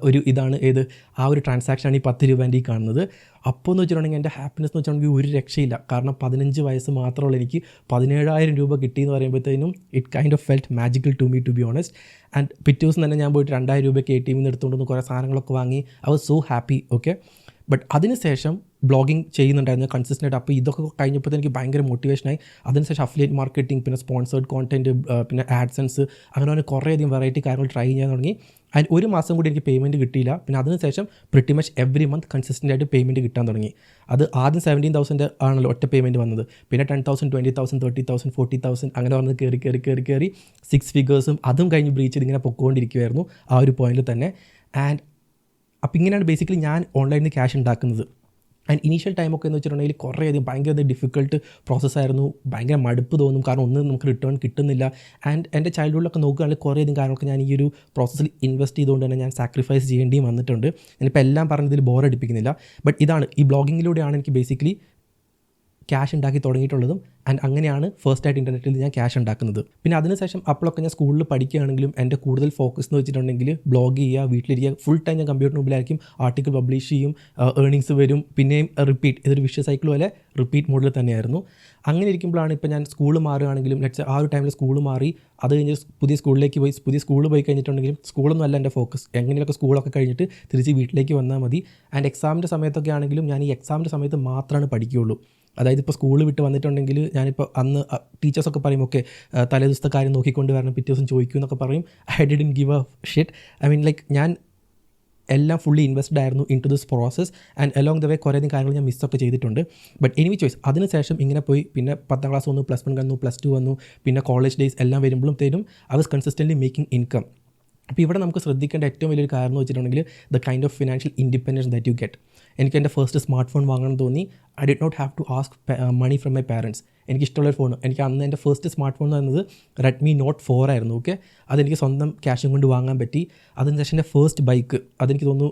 Speaker 1: ഒരു ഇതാണ് ഏത് ആ ഒരു ട്രാൻസാക്ഷനാണ് ഈ 10 രൂപേൻ്റെ ഈ കാണുന്നത്. അപ്പോൾ എന്ന് വെച്ചിട്ടുണ്ടെങ്കിൽ എൻ്റെ ഹാപ്പിനെസ് എന്ന് വെച്ചിട്ടുണ്ടെങ്കിൽ ഒരു രക്ഷയില്ല. കാരണം 15 വയസ്സ് മാത്രമുള്ള എനിക്ക് 17,000 രൂപ കിട്ടിയെന്ന് പറയുമ്പോഴത്തേനും it kind of felt magical to me, to be honest. And പിറ്റേ ദിവസം തന്നെ ഞാൻ പോയിട്ട് 2,000 രൂപയ്ക്ക് ATM നിന്ന് എടുത്തുകൊണ്ട് കുറേ സാധനങ്ങളൊക്കെ വാങ്ങി. I was so happy. Okay, but അതിനുശേഷം ബ്ലോഗിങ് ചെയ്യുന്നുണ്ടായിരുന്നു കൺസിസ്റ്റൻ്റ്. അപ്പോൾ ഇതൊക്കെ കഴിഞ്ഞപ്പോൾ എനിക്ക് ഭയങ്കര മോട്ടിവേഷനായി. അതിനുശേഷം അഫിലിയേറ്റ് മാർക്കറ്റിംഗ്, പിന്നെ സ്പോൺസേഡ് കോണ്ടൻറ്റ്, പിന്നെ ആഡ്സൻസ്, അങ്ങനെ കുറേയധികം വെറൈറ്റി കാര്യങ്ങൾ ട്രൈ ചെയ്യാൻ തുടങ്ങി. ആൻഡ് ഒരു മാസം കൂടി എനിക്ക് പേയ്മെൻറ്റ് കിട്ടിയില്ല. പിന്നെ അതിനുശേഷം pretty much every month consistent ആയിട്ട് പേയ്മെൻറ്റ് കിട്ടാൻ തുടങ്ങി. അത് ആദ്യം 17,000 ആണല്ലോ ഒറ്റ പേയ്മെൻറ്റ് വന്നത്. പിന്നെ 10,000, 20,000, 30,000, 40,000 അങ്ങനെ വന്ന് കയറി 6 ഫിഗേഴ്സും അതും കഴിഞ്ഞ് ബ്രീച്ച് ചെയ്ത് ഇങ്ങനെ പൊക്കോണ്ടിരിക്കുമായിരുന്നു ആ ഒരു പോയിന്റിൽ തന്നെ. ആൻഡ് അപ്പോൾ ഇങ്ങനെയാണ് ബേസിക്കലി ഞാൻ ഓൺലൈനിൽ നിന്ന് ക്യാഷ് ഉണ്ടാക്കുന്നത്. ആൻഡ് ഇനീഷ്യൽ ടൈമൊക്കെ എന്ന് വെച്ചിട്ടുണ്ടെങ്കിൽ കുറേയധികം ഭയങ്കര ഡിഫിക്കൽട്ട് പ്രോസസ്സായിരുന്നു. ഭയങ്കര മടുപ്പ് തോന്നും, കാരണം ഒന്നും നമുക്ക് റിട്ടേൺ കിട്ടുന്നില്ല. ആൻഡ് എൻ്റെ ചൈൽഡ്ഹുഡിലൊക്കെ നോക്കുകയാണെങ്കിൽ കുറേയധികം കാര്യങ്ങളൊക്കെ ഞാൻ ഈ ഒരു പ്രോസസ്സിൽ ഇൻവെസ്റ്റ് ചെയ്തുകൊണ്ട് തന്നെ ഞാൻ സാക്രിഫൈസ് ചെയ്യേണ്ടിയും വന്നിട്ടുണ്ട്. ഞാനിപ്പോൾ എല്ലാം പറഞ്ഞതിൽ ബോറടിപ്പിക്കുന്നില്ല. ബട്ട് ഇതാണ്, ഈ ബ്ലോഗിങ്ങിലൂടെയാണ് എനിക്ക് ബേസിക്കലി ക്യാഷ് ഉണ്ടാക്കി തുടങ്ങിയിട്ടുള്ളതും. ആൻഡ് അങ്ങനെയാണ് ഫസ്റ്റായിട്ട് ഇൻ്റർനെറ്റിൽ ഞാൻ ക്യാഷ് ഉണ്ടാക്കുന്നത്. പിന്നെ അതിനുശേഷം അപ്പോഴൊക്കെ ഞാൻ സ്കൂളിൽ പഠിക്കുകയാണെങ്കിലും എൻ്റെ കൂടുതൽ ഫോക്കസ് എന്ന് വെച്ചിട്ടുണ്ടെങ്കിൽ ബ്ലോഗ് ചെയ്യുക, വീട്ടിലിരിക്കുക, ഫുൾ ടൈം ഞാൻ കമ്പ്യൂട്ടറിന് മുമ്പിലായിരിക്കും, ആർട്ടിക്കിൾ പബ്ലിഷ് ചെയ്യും, ഏർണിങ്സ് വരും, പിന്നെയും റിപ്പീറ്റ്. ഇതൊരു വിഷ്വൽ സൈക്കിൾ പോലെ റിപ്പീറ്റ് മോഡിൽ തന്നെയായിരുന്നു. അങ്ങനെ ഇരിക്കുമ്പോഴാണ് ഇപ്പോൾ ഞാൻ സ്കൂൾ മാറുകയാണെങ്കിലും ആ ഒരു ടൈമിൽ സ്കൂൾ മാറി, അത് കഴിഞ്ഞ് പുതിയ സ്കൂളിലേക്ക് പോയി, പുതിയ സ്കൂളിൽ പോയി കഴിഞ്ഞിട്ടുണ്ടെങ്കിലും സ്കൂളൊന്നും അല്ല എൻ്റെ ഫോക്കസ്. എങ്ങനെയൊക്കെ സ്കൂളൊക്കെ കഴിഞ്ഞിട്ട് തിരിച്ച് വീട്ടിലേക്ക് വന്നാൽ മതി. ആൻഡ് എക്സാമിൻ്റെ സമയത്തൊക്കെ ആണെങ്കിലും ഞാൻ ഈ എക്സാമിൻ്റെ സമയത്ത് മാത്രമാണ് പഠിക്കുകയുള്ളൂ. അതായത് ഇപ്പോൾ സ്കൂൾ വിട്ട് വന്നിട്ടുണ്ടെങ്കിൽ ഞാനിപ്പോൾ അന്ന് ടീച്ചേഴ്സൊക്കെ പറയും ഓക്കെ തലേ ദിവസത്തെ കാര്യം നോക്കിക്കൊണ്ട് വരണം, പിറ്റേ ദിവസം ചോദിക്കും എന്നൊക്കെ പറയും. I didn't give a shit. I mean like ഞാൻ എല്ലാം ഫുള്ളി ഇൻവെസ്റ്റഡ് ആയിരുന്നു into this process. And along the way കുറേയധികം കാര്യങ്ങൾ ഞാൻ മിസ്സൊക്കെ ചെയ്തിട്ടുണ്ട്. ബട്ട് എനിവി ചോയ്സ് അതിനുശേഷം ഇങ്ങനെ പോയി, പിന്നെ 10ാം ക്ലാസ് വന്നു, +1 വന്നു, +2 വന്നു, പിന്നെ കോളേജ് ഡേയ്സ് എല്ലാം വരുമ്പോഴത്തേനും I was consistently making income. അപ്പോൾ ഇവിടെ നമുക്ക് ശ്രദ്ധിക്കേണ്ട ഏറ്റവും വലിയൊരു കാര്യം എന്ന് വെച്ചിട്ടുണ്ടെങ്കിൽ the kind of financial independence that you get. എനിക്ക് എൻ്റെ ഫസ്റ്റ് സ്മാർട്ട് ഫോൺ വാങ്ങണം തോന്നി. I did not have to ask money from my parents. എനിക്കിഷ്ടമുള്ളൊരു ഫോൺ, എനിക്ക് അന്ന് എൻ്റെ ഫസ്റ്റ് സ്മാർട്ട് ഫോൺ എന്ന് പറയുന്നത് Redmi Note 4 ആയിരുന്നു. ഓക്കെ, അതെനിക്ക് സ്വന്തം ക്യാഷും കൊണ്ട് വാങ്ങാൻ പറ്റി. അതിനുശേഷം എൻ്റെ ഫസ്റ്റ് ബൈക്ക്, അതെനിക്ക് തോന്നുന്നു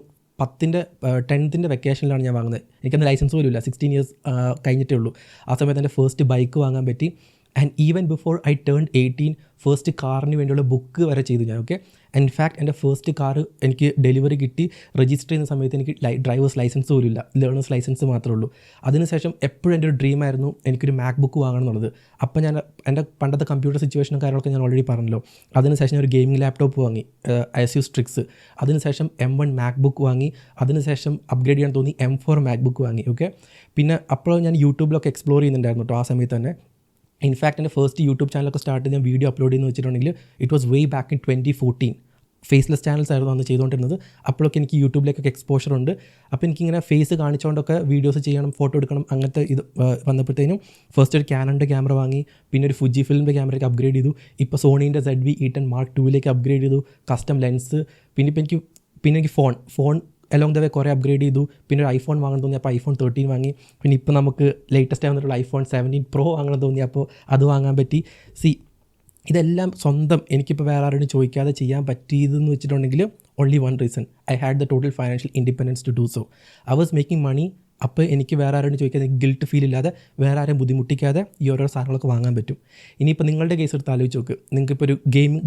Speaker 1: 10th വെക്കേഷനിലാണ് ഞാൻ വാങ്ങുന്നത്. എനിക്കന്ന് ലൈസൻസ് പോലും ഇല്ല, 16 ഇയേഴ്സ് കഴിഞ്ഞിട്ടേ ഉള്ളൂ. ആ സമയത്ത് എൻ്റെ ഫസ്റ്റ് ബൈക്ക് വാങ്ങാൻ പറ്റി. And even before I turned 18 first കാറിന് വേണ്ടിയുള്ള ബുക്ക് വരെ ചെയ്തു ഞാൻ. ഓക്കെ, ഇൻഫാക്ട് എൻ്റെ ഫസ്റ്റ് കാർ എനിക്ക് ഡെലിവറി കിട്ടി, രജിസ്റ്റർ ചെയ്യുന്ന സമയത്ത് എനിക്ക് ഡ്രൈവേഴ്സ് ലൈസൻസ് പോലും ഇല്ല, ലേണേഴ്സ് ലൈസൻസ് മാത്രമേ ഉള്ളൂ. അതിനുശേഷം എപ്പോഴും എൻ്റെ ഒരു ഡ്രീമായിരുന്നു എനിക്കൊരു മാക് ബുക്ക് വാങ്ങണം എന്നുള്ളത്. അപ്പോൾ ഞാൻ എൻ്റെ പണ്ടത്തെ കമ്പ്യൂട്ടർ സിറ്റുവേഷനും കാര്യങ്ങളൊക്കെ ഞാൻ ഓൾറെഡി പറഞ്ഞല്ലോ. അതിനുശേഷം ഒരു ഗെയിമിംഗ് ലാപ്ടോപ്പ് വാങ്ങി, Asus Strix. അതിനുശേഷം M1 മാക് ബുക്ക് വാങ്ങി. അതിനുശേഷം അപ്ഗ്രേഡ് ചെയ്യാൻ തോന്നി M4 മാക് ബുക്ക് വാങ്ങി. ഓക്കെ, പിന്നെ അപ്പോൾ ഞാൻ യൂട്യൂബിലൊക്കെ എക്സ്പ്ലോർ ചെയ്യുന്നുണ്ടായിരുന്നു കേട്ടോ ആ സമയത്ത് തന്നെ. ഇൻഫാക്ട് എൻ്റെ ഫസ്റ്റ് യൂട്യൂബ് ചാനലൊക്കെ സ്റ്റാർട്ട് ചെയ്ത് ഞാൻ വീഡിയോ അപ്ലോഡ് ചെയ്യുന്ന വെച്ചിട്ടുണ്ടെങ്കിൽ it was way back in 2014. Faceless channels ആയിരുന്നു അന്ന് ചെയ്തുകൊണ്ടിരുന്നത്. അപ്പോഴൊക്കെ എനിക്ക് യൂട്യൂബിലേക്കൊക്കെ എക്സ്പോഷർ ഉണ്ട്. അപ്പോൾ എനിക്കിങ്ങനെ ഫേസ് കാണിച്ചുകൊണ്ടൊക്കെ വീഡിയോസ് ചെയ്യണം, ഫോട്ടോ എടുക്കണം, അങ്ങനത്തെ ഇത് വന്നപ്പോഴത്തേനും ഫസ്റ്റ് ഒരു ക്യാനൻ്റെ ക്യാമറ വാങ്ങി, പിന്നെ ഒരു ഫുജി ഫിലിമിൻ്റെ ക്യാമറയ്ക്ക് അപ്ഗ്രേഡ് ചെയ്തു. ഇപ്പോൾ സോണീൻ്റെ ZV-E10 Mark IIലേക്ക് അപ്ഗ്രേഡ് ചെയ്തു, കസ്റ്റം ലെൻസ്. പിന്നെ എനിക്ക് ഫോൺ അലോങ് ദ വേ കുറേ അപ്ഗ്രേഡ് ചെയ്തു. പിന്നെ ഒരു iPhone വാങ്ങാൻ തോന്നി, അപ്പോൾ iPhone 13 വാങ്ങി. പിന്നെ ഇപ്പോൾ നമുക്ക് ലേറ്റസ്റ്റ് ആവുന്നിട്ടുള്ള iPhone 17 Pro വാങ്ങണം തോന്നി, അപ്പോൾ അത് വാങ്ങാൻ പറ്റി. ഇതെല്ലാം സ്വന്തം എനിക്കിപ്പോൾ വേറെ ആരോടും ചോദിക്കാതെ ചെയ്യാൻ പറ്റിയതെന്ന് വെച്ചിട്ടുണ്ടെങ്കിൽ only one reason, I had the total financial independence to do so. I was making money. അപ്പോൾ എനിക്ക് വേറെ ആരോടും ചോദിക്കാതെ, ഗിൽട്ട് ഫീൽ ഇല്ലാതെ, വേറെ ആരെയും ബുദ്ധിമുട്ടിക്കാതെ ഈ ഓരോ സാധനങ്ങളൊക്കെ വാങ്ങാൻ പറ്റും. ഇനിയിപ്പോൾ നിങ്ങളുടെ കേസ് എടുത്ത് ആലോചിച്ച് നോക്ക്. നിങ്ങൾക്കിപ്പോൾ ഒരു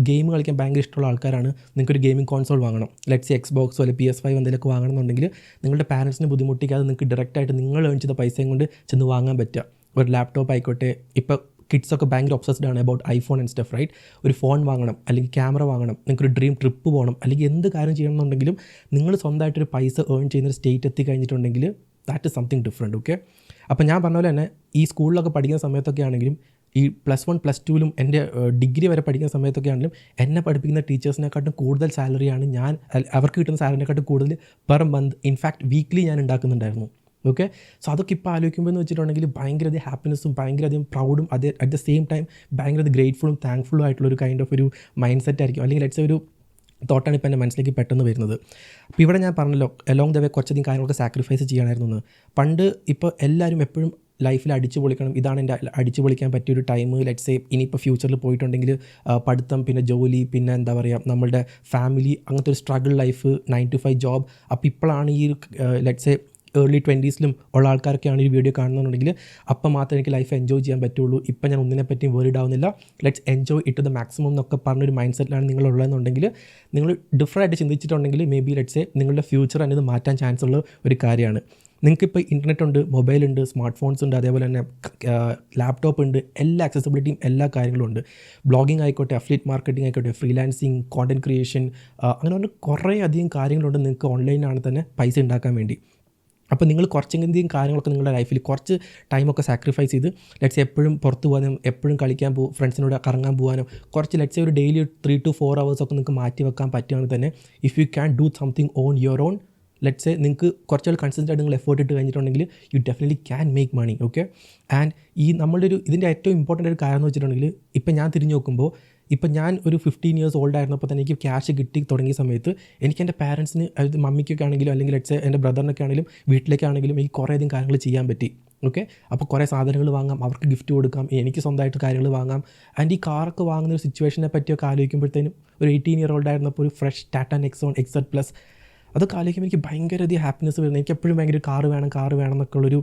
Speaker 1: ഗെയിം കളിക്കാൻ ഭയങ്കര ഇഷ്ടമുള്ള ആൾക്കാരാണ്, നിങ്ങൾക്കൊരു ഗെയിമിംഗ് കോൺസോൾ വാങ്ങണം, ലെറ്റ്സ് Xbox അല്ലെങ്കിൽ PS5 എന്തെങ്കിലുമൊക്കെ വാങ്ങണമെന്നുണ്ടെങ്കിൽ നിങ്ങളുടെ പാരൻസിനെ ബുദ്ധിമുട്ടിക്കാതെ നിങ്ങൾക്ക് ഡയറക്റ്റായിട്ട് നിങ്ങൾ ഏൺ ചെയ്ത പൈസയും കൊണ്ട് ചെന്ന് വാങ്ങാൻ പറ്റുക. ഒരു ലാപ്ടോപ്പ് ആയിക്കോട്ടെ, ഇപ്പോൾ കിഡ്സൊക്കെ ഭയങ്കര ഒബ്സസ്ഡ് ആണ് about iPhone and stuff, right? ഒരു ഫോൺ വാങ്ങണം, അല്ലെങ്കിൽ ക്യാമറ വാങ്ങണം, നിങ്ങൾക്കൊരു ഡ്രീം ട്രിപ്പ് പോകണം, അല്ലെങ്കിൽ എന്ത് കാര്യം ചെയ്യണമെന്നുണ്ടെങ്കിലും നിങ്ങൾ സ്വന്തമായിട്ടൊരു പൈസ ഏൺ ചെയ്യുന്നൊരു സ്റ്റേറ്റ് എത്തിക്കഴിഞ്ഞിട്ടുണ്ടെങ്കിൽ that is something different. Okay, അപ്പോൾ ഞാൻ പറഞ്ഞ പോലെ തന്നെ ഈ സ്കൂളിലൊക്കെ പഠിക്കുന്ന സമയത്തൊക്കെ ആണെങ്കിലും, ഈ +1 +2ലും എൻ്റെ ഡിഗ്രി വരെ പഠിക്കുന്ന സമയത്തൊക്കെ ആണെങ്കിലും എന്നെ പഠിപ്പിക്കുന്ന ടീച്ചേഴ്സിനെക്കാട്ടും കൂടുതൽ സാലറിയാണ് അവർക്ക് കിട്ടുന്ന സാലറിനെക്കാട്ടും കൂടുതൽ പെർ മന്ത്, ഇൻഫാക്ട് വീക്ക്ലി ഞാൻ ഉണ്ടാക്കുന്നുണ്ടായിരുന്നു. ഓക്കെ, സോ അതൊക്കെ ഇപ്പോൾ ആലോചിക്കുമ്പോൾ എന്ന് വെച്ചിട്ടുണ്ടെങ്കിൽ ഭയങ്കര ഹാപ്പിനെസ്സും ഭയങ്കര പ്രൗഡും അറ്റ് ദ സെയിം ടൈം ഭയങ്കര ഗ്രേറ്റ്ഫുള്ളും താങ്ക്ഫുള്ളും ആയിട്ടുള്ളൊരു കൈൻഡ് ഓഫ് ഒരു മൈൻഡ് സെറ്റ് ആയിരിക്കും, അല്ലെങ്കിൽ ലെറ്റ്സ് ഒരു തോട്ടാണ് ഇപ്പോൾ എൻ്റെ മനസ്സിലേക്ക് പെട്ടെന്ന് വരുന്നത്. അപ്പോൾ ഇവിടെ ഞാൻ പറഞ്ഞല്ലോ അലോങ് ദ വേ കുറച്ചധികം കാര്യങ്ങളൊക്കെ സാക്രിഫൈസ് ചെയ്യണമായിരുന്നു എന്ന്. പണ്ട് ഇപ്പോൾ എല്ലാവരും എപ്പോഴും ലൈഫിൽ അടിച്ചു പൊളിക്കണം, ഇതാണ് എൻ്റെ അടിച്ചു പൊളിക്കാൻ പറ്റിയൊരു ടൈം, ലെറ്റ്സ് സേ ഇനിയിപ്പോൾ ഫ്യൂച്ചറിൽ പോയിട്ടുണ്ടെങ്കിൽ പഠിത്തം, പിന്നെ ജോലി, പിന്നെ എന്താ പറയുക നമ്മളുടെ ഫാമിലി, അങ്ങനത്തെ ഒരു സ്ട്രഗിൾ ലൈഫ്, 9 to 5 ജോബ്. അപ്പോൾ ഇപ്പോഴാണ് ഈ ലെറ്റ്സ് സേ ഏർലി 20s ഉള്ള ആൾക്കാരൊക്കെയാണ് ഈ വീഡിയോ കാണുന്നുണ്ടെങ്കിൽ അപ്പം മാത്രമേ എനിക്ക് ലൈഫ് എൻജോയ് ചെയ്യാൻ പറ്റുള്ളൂ, ഇപ്പം ഞാൻ ഒന്നിനെ പറ്റിയും വേർഡ് ആവുന്നില്ല, let's enjoy it to the maximum എന്നൊക്കെ പറഞ്ഞൊരു മൈൻഡ് സെറ്റിലാണ് നിങ്ങളുള്ളതെന്നുണ്ടെങ്കിൽ, നിങ്ങൾ ഡിഫറെൻ്റ് ആയിട്ട് ചിന്തിച്ചിട്ടുണ്ടെങ്കിൽ മേ ബി ലെറ്റ്സ് നിങ്ങളുടെ ഫ്യൂച്ചർ തന്നെ ഇത് മാറ്റാൻ ചാൻസ് ഉള്ള ഒരു കാര്യമാണ്. നിങ്ങൾക്കിപ്പോൾ ഇൻ്റർനെറ്റ് ഉണ്ട്, മൊബൈലുണ്ട്, സ്മാർട്ട് ഫോൺസ് ഉണ്ട്, അതേപോലെ തന്നെ ലാപ്ടോപ്പ് ഉണ്ട്, എല്ലാ ആക്സസിബിലിറ്റിയും എല്ലാ കാര്യങ്ങളും ഉണ്ട്. ബ്ലോഗിങ് ആയിക്കോട്ടെ, അഫിലിയേറ്റ് മാർക്കറ്റിംഗ് ആയിക്കോട്ടെ, ഫ്രീലാൻസിങ്, കോണ്ടൻറ്റ് ക്രിയേഷൻ, അങ്ങനെ പറഞ്ഞാൽ കുറേ അധികം കാര്യങ്ങളുണ്ട് നിങ്ങൾക്ക് ഓൺലൈനാണ് തന്നെ പൈസ ഉണ്ടാക്കാൻ വേണ്ടി. അപ്പോൾ നിങ്ങൾ കുറച്ചെങ്കിലും കാര്യങ്ങളൊക്കെ നിങ്ങളുടെ ലൈഫിൽ കുറച്ച് ടൈമൊക്കെ സാക്രിഫൈസ് ചെയ്ത് ലെറ്റ്സ് എപ്പോഴും പുറത്ത് പോകാനും എപ്പോഴും കളിക്കാൻ ഫ്രണ്ട്സിനോട് കറങ്ങാൻ പോകാനും കുറച്ച് ലെറ്റ്സ് ഒരു ഡെയിലി 3 to 4 hours ഒക്കെ നിങ്ങൾക്ക് മാറ്റി വെക്കാൻ പറ്റുകയാണെങ്കിൽ തന്നെ if you can do something on your own, let's നിങ്ങൾക്ക് കുറച്ചുകൂടി കൺസിസ്റ്റൻ്റ് ആയിട്ട് നിങ്ങൾ എഫേർട്ട് ഇട്ട് കഴിഞ്ഞിട്ടുണ്ടെങ്കിൽ you definitely can make money. Okay, and ഈ നമ്മളുടെ ഇതിൻ്റെ ഏറ്റവും ഇമ്പോർട്ടൻ്റ് ഒരു കാര്യം എന്ന് വെച്ചിട്ടുണ്ടെങ്കിൽ ഇപ്പം ഞാൻ തിരിഞ്ഞ് നോക്കുമ്പോൾ ഇപ്പം ഞാൻ ഒരു 15 years ഓൾഡ് ആയിരുന്നപ്പോൾ തന്നെ എനിക്ക് ക്യാഷ് കിട്ടി തുടങ്ങിയ സമയത്ത് എനിക്ക് എൻ്റെ പാരൻസിന്, അതായത് മമ്മിക്കൊക്കെ ആണെങ്കിലും അല്ലെങ്കിൽ ലെറ്റ്സ് എൻ്റെ ബ്രദറിനൊക്കെ ആണെങ്കിലും വീട്ടിലേക്കാണെങ്കിലും എനിക്ക് കുറേയധികം കാര്യങ്ങൾ ചെയ്യാൻ പറ്റി. ഓക്കെ, അപ്പോൾ കുറേ സാധനങ്ങൾ വാങ്ങാം, അവർക്ക് ഗിഫ്റ്റ് കൊടുക്കാം, എനിക്ക് സ്വന്തമായിട്ട് കാര്യങ്ങൾ വാങ്ങാം. ആൻഡ് ഈ കാറൊക്കെ വാങ്ങുന്ന ഒരു സിറ്റുവേഷനെ പറ്റിയൊക്കെ ആലോചിക്കുമ്പോഴത്തേനും ഒരു 18 year old ആയിരുന്നപ്പോൾ ഒരു ഫ്രഷ് ടാറ്റ നെക്സോൺ XZ+, അതൊക്കെ ആലോചിക്കുമ്പോൾ എനിക്ക് ഭയങ്കരധികം ഹാപ്പിനെസ് വരുന്നത്. എനിക്ക് എപ്പോഴും ഭയങ്കര കാറ് വേണം എന്നൊക്കെയുള്ളൊരു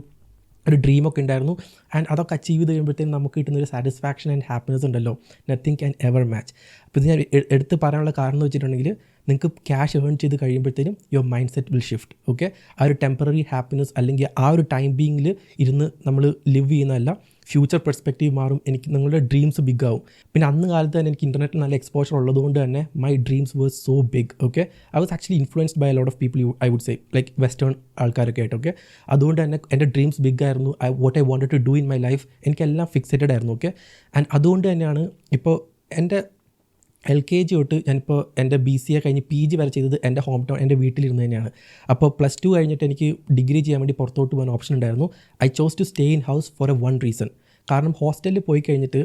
Speaker 1: ഡ്രീമൊക്കെ ഉണ്ടായിരുന്നു. ആൻഡ് അതൊക്കെ അച്ചീവ് ചെയ്ത് കഴിയുമ്പോഴത്തേനും നമുക്ക് കിട്ടുന്നൊരു സാറ്റിസ്ഫാക്ഷൻ ആൻഡ് ഹാപ്പിനെസ് ഉണ്ടല്ലോ, നത്തിങ് ക്യാൻ എവർ മാച്ച്. അപ്പോൾ ഇത് ഞാൻ എടുത്ത് പറയാനുള്ള കാരണം എന്ന് വെച്ചിട്ടുണ്ടെങ്കിൽ നിങ്ങൾക്ക് ക്യാഷ് ഏൺ ചെയ്ത് കഴിയുമ്പോഴത്തേനും your mind set will shift. Okay, ആ ഒരു ടെമ്പററി ഹാപ്പിനെസ് അല്ലെങ്കിൽ ആ ഒരു ടൈം ബീങ്ങിൽ ഇരുന്ന് നമ്മൾ ലിവ് ചെയ്യുന്നതല്ല, ഫ്യൂച്ചർ പെർസ്പെക്റ്റീവ് മാറും. എനിക്ക് നിങ്ങളുടെ ഡ്രീംസ് ബിഗ് ആവും. പിന്നെ അന്ന് കാലത്ത് തന്നെ എനിക്ക് ഇൻ്റർനെറ്റിൽ നല്ല എക്സ്പോഷർ ഉള്ളതുകൊണ്ട് തന്നെ my dreams were so big. Okay, I was actually influenced by a lot of people, I would say like western ആൾക്കാരൊക്കെ ആയിട്ട്. ഓക്കെ, അതുകൊണ്ട് തന്നെ എൻ്റെ ഡ്രീംസ് ബിഗ് ആയിരുന്നു. What I wanted to do in my life എനിക്കെല്ലാം fixed ആയിരുന്നു. Okay, and അതുകൊണ്ട് തന്നെയാണ് ഇപ്പോൾ എൻ്റെ LKG തൊട്ട് ഞാനിപ്പോൾ എൻ്റെ BCA കഴിഞ്ഞ് PG വരെ ചെയ്തത് എൻ്റെ ഹോം ടൗൺ, എൻ്റെ വീട്ടിലിരുന്ന് തന്നെയാണ്. അപ്പോൾ +2 കഴിഞ്ഞിട്ട് എനിക്ക് ഡിഗ്രി ചെയ്യാൻ വേണ്ടി പുറത്തോട്ട് പോകാൻ ഓപ്ഷൻ ഉണ്ടായിരുന്നു. I chose to stay in house for a 1 reason. കാരണം ഹോസ്റ്റലിൽ പോയി കഴിഞ്ഞിട്ട്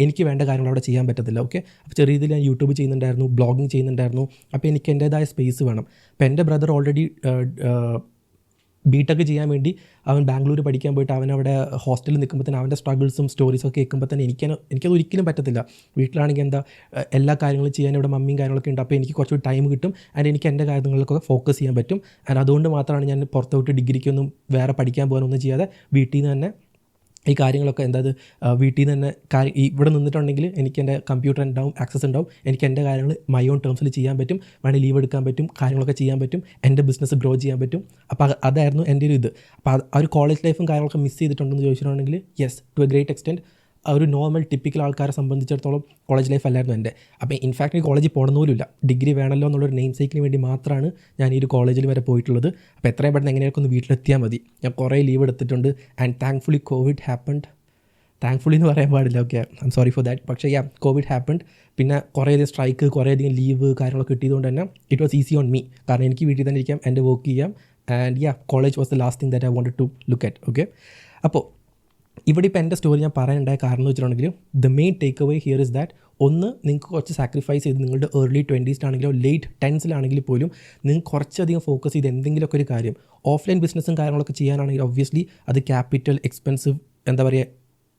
Speaker 1: എനിക്ക് വേണ്ട കാര്യങ്ങൾ അവിടെ ചെയ്യാൻ പറ്റത്തില്ല. ഓക്കെ, അപ്പോൾ ചെറിയ രീതിയിൽ ഞാൻ യൂട്യൂബ് ചെയ്യുന്നുണ്ടായിരുന്നു, ബ്ലോഗിങ് ചെയ്യുന്നുണ്ടായിരുന്നു. അപ്പോൾ എനിക്ക് എൻ്റേതായ സ്പേസ് വേണം. അപ്പോൾ എൻ്റെ ബ്രദർ ഓൾറെഡി BTech ചെയ്യാൻ വേണ്ടി അവൻ ബാംഗ്ലൂർ പഠിക്കാൻ പോയിട്ട് അവനവിടെ ഹോസ്റ്റലിൽ നിൽക്കുമ്പോൾ തന്നെ അവൻ്റെ സ്ട്രഗിൾസും സ്റ്റോറീസൊക്കെ കേൾക്കുമ്പോൾ തന്നെ എനിക്കത് ഒരിക്കലും പറ്റത്തില്ല. വീട്ടിലാണെങ്കിൽ എല്ലാ കാര്യങ്ങളും ചെയ്യാൻ ഇവിടെ മമ്മിയും കാര്യങ്ങളൊക്കെ ഉണ്ട്. അപ്പോൾ എനിക്ക് കുറച്ച് ടൈം കിട്ടും ആൻഡ് എനിക്ക് എൻ്റെ കാര്യങ്ങളിലൊക്കെ ഫോക്കസ് ചെയ്യാൻ പറ്റും. ആൻഡ് അതുകൊണ്ട് മാത്രമാണ് ഞാൻ പുറത്തോട്ട് ഡിഗ്രിക്കൊന്നും വേറെ പഠിക്കാൻ പോകാനൊന്നും ചെയ്യാതെ വീട്ടിൽ നിന്ന് തന്നെ ഈ കാര്യങ്ങളൊക്കെ വീട്ടിൽ നിന്ന് തന്നെ ഇവിടെ നിന്നിട്ടുണ്ടെങ്കിൽ എനിക്ക് എൻ്റെ കമ്പ്യൂട്ടർ ഉണ്ടാവും, ആക്സസ് ഉണ്ടാവും, എനിക്ക് എൻ്റെ കാര്യങ്ങൾ മൈ ഓൺ ടേംസിൽ ചെയ്യാൻ പറ്റും, വേണമെങ്കിൽ ലീവ് എടുക്കാൻ പറ്റും, കാര്യങ്ങളൊക്കെ ചെയ്യാൻ പറ്റും, എൻ്റെ ബിസിനസ് ഗ്രോ ചെയ്യാൻ പറ്റും. അപ്പോൾ അതായിരുന്നു എൻ്റെ ഒരു ഇത്. അപ്പോൾ ആ ഒരു കോളേജ് ലൈഫും കാര്യങ്ങളൊക്കെ മിസ് ചെയ്തിട്ടുണ്ടെന്ന് ചോദിച്ചിട്ടുണ്ടെങ്കിൽ yes, to a great extent ഒരു നോർമൽ ടിപ്പിക്കൽ ആൾക്കാരെ സംബന്ധിച്ചിടത്തോളം കോളേജ് ലൈഫ് അല്ലായിരുന്നു എൻ്റെ. അപ്പോൾ ഇൻഫാക്റ്റ് ഈ കോളേജിൽ പോകണമെന്നില്ല, ഡിഗ്രി വേണമല്ലോ എന്നുള്ളൊരു നെയിം സൈക്കിന് വേണ്ടി മാത്രമാണ് ഞാൻ ഈ ഒരു കോളേജിൽ വരെ പോയിട്ടുള്ളത്. അപ്പോൾ എത്രയും പെട്ടെന്ന് എങ്ങനെയൊക്കെ ഒന്ന് വീട്ടിലെത്തിയാൽ മതി. ഞാൻ കുറേ ലീവ് എടുത്തിട്ടുണ്ട് and thankfully COVID happened. Thankfully എന്ന് പറയാൻ പാടില്ല, okay, I am sorry for that. പക്ഷേ കോവിഡ് ഹാപ്പൻഡ്. പിന്നെ കുറേയധികം സ്ട്രൈക്ക്, കുറേയധികം ലീവ് കാര്യങ്ങളൊക്കെ കിട്ടിയതുകൊണ്ട് തന്നെ it was easy on me. കാരണം എനിക്ക് വീട്ടിൽ തന്നെ ഇരിക്കാം, എൻ്റെ വർക്ക് ചെയ്യാം. And college was the last thing that I wanted to look at. Okay, അപ്പോൾ ഇവിടെ ഇപ്പോൾ എൻ്റെ സ്റ്റോറി ഞാൻ പറയാനുണ്ടായ കാരണം എന്ന് വെച്ചിട്ടുണ്ടെങ്കിൽ the main take away here is that നിങ്ങൾക്ക് കുറച്ച് സാക്രിഫൈസ് ചെയ്ത് നിങ്ങളുടെ ഏർലി 20s ആണെങ്കിലോ ലേറ്റ് 10s പോലും നിങ്ങൾക്ക് കുറച്ചധികം ഫോക്കസ് ചെയ്ത് എന്തെങ്കിലുമൊക്കെ ഒരു കാര്യം, ഓഫ്ലൈൻ ബിസിനസ്സും കാര്യങ്ങളൊക്കെ ചെയ്യാനാണെങ്കിൽ ഒബ്വിയസ്ലി അത് ക്യാപിറ്റൽ എക്സ്പെൻസീവ്, എന്താ പറയുക,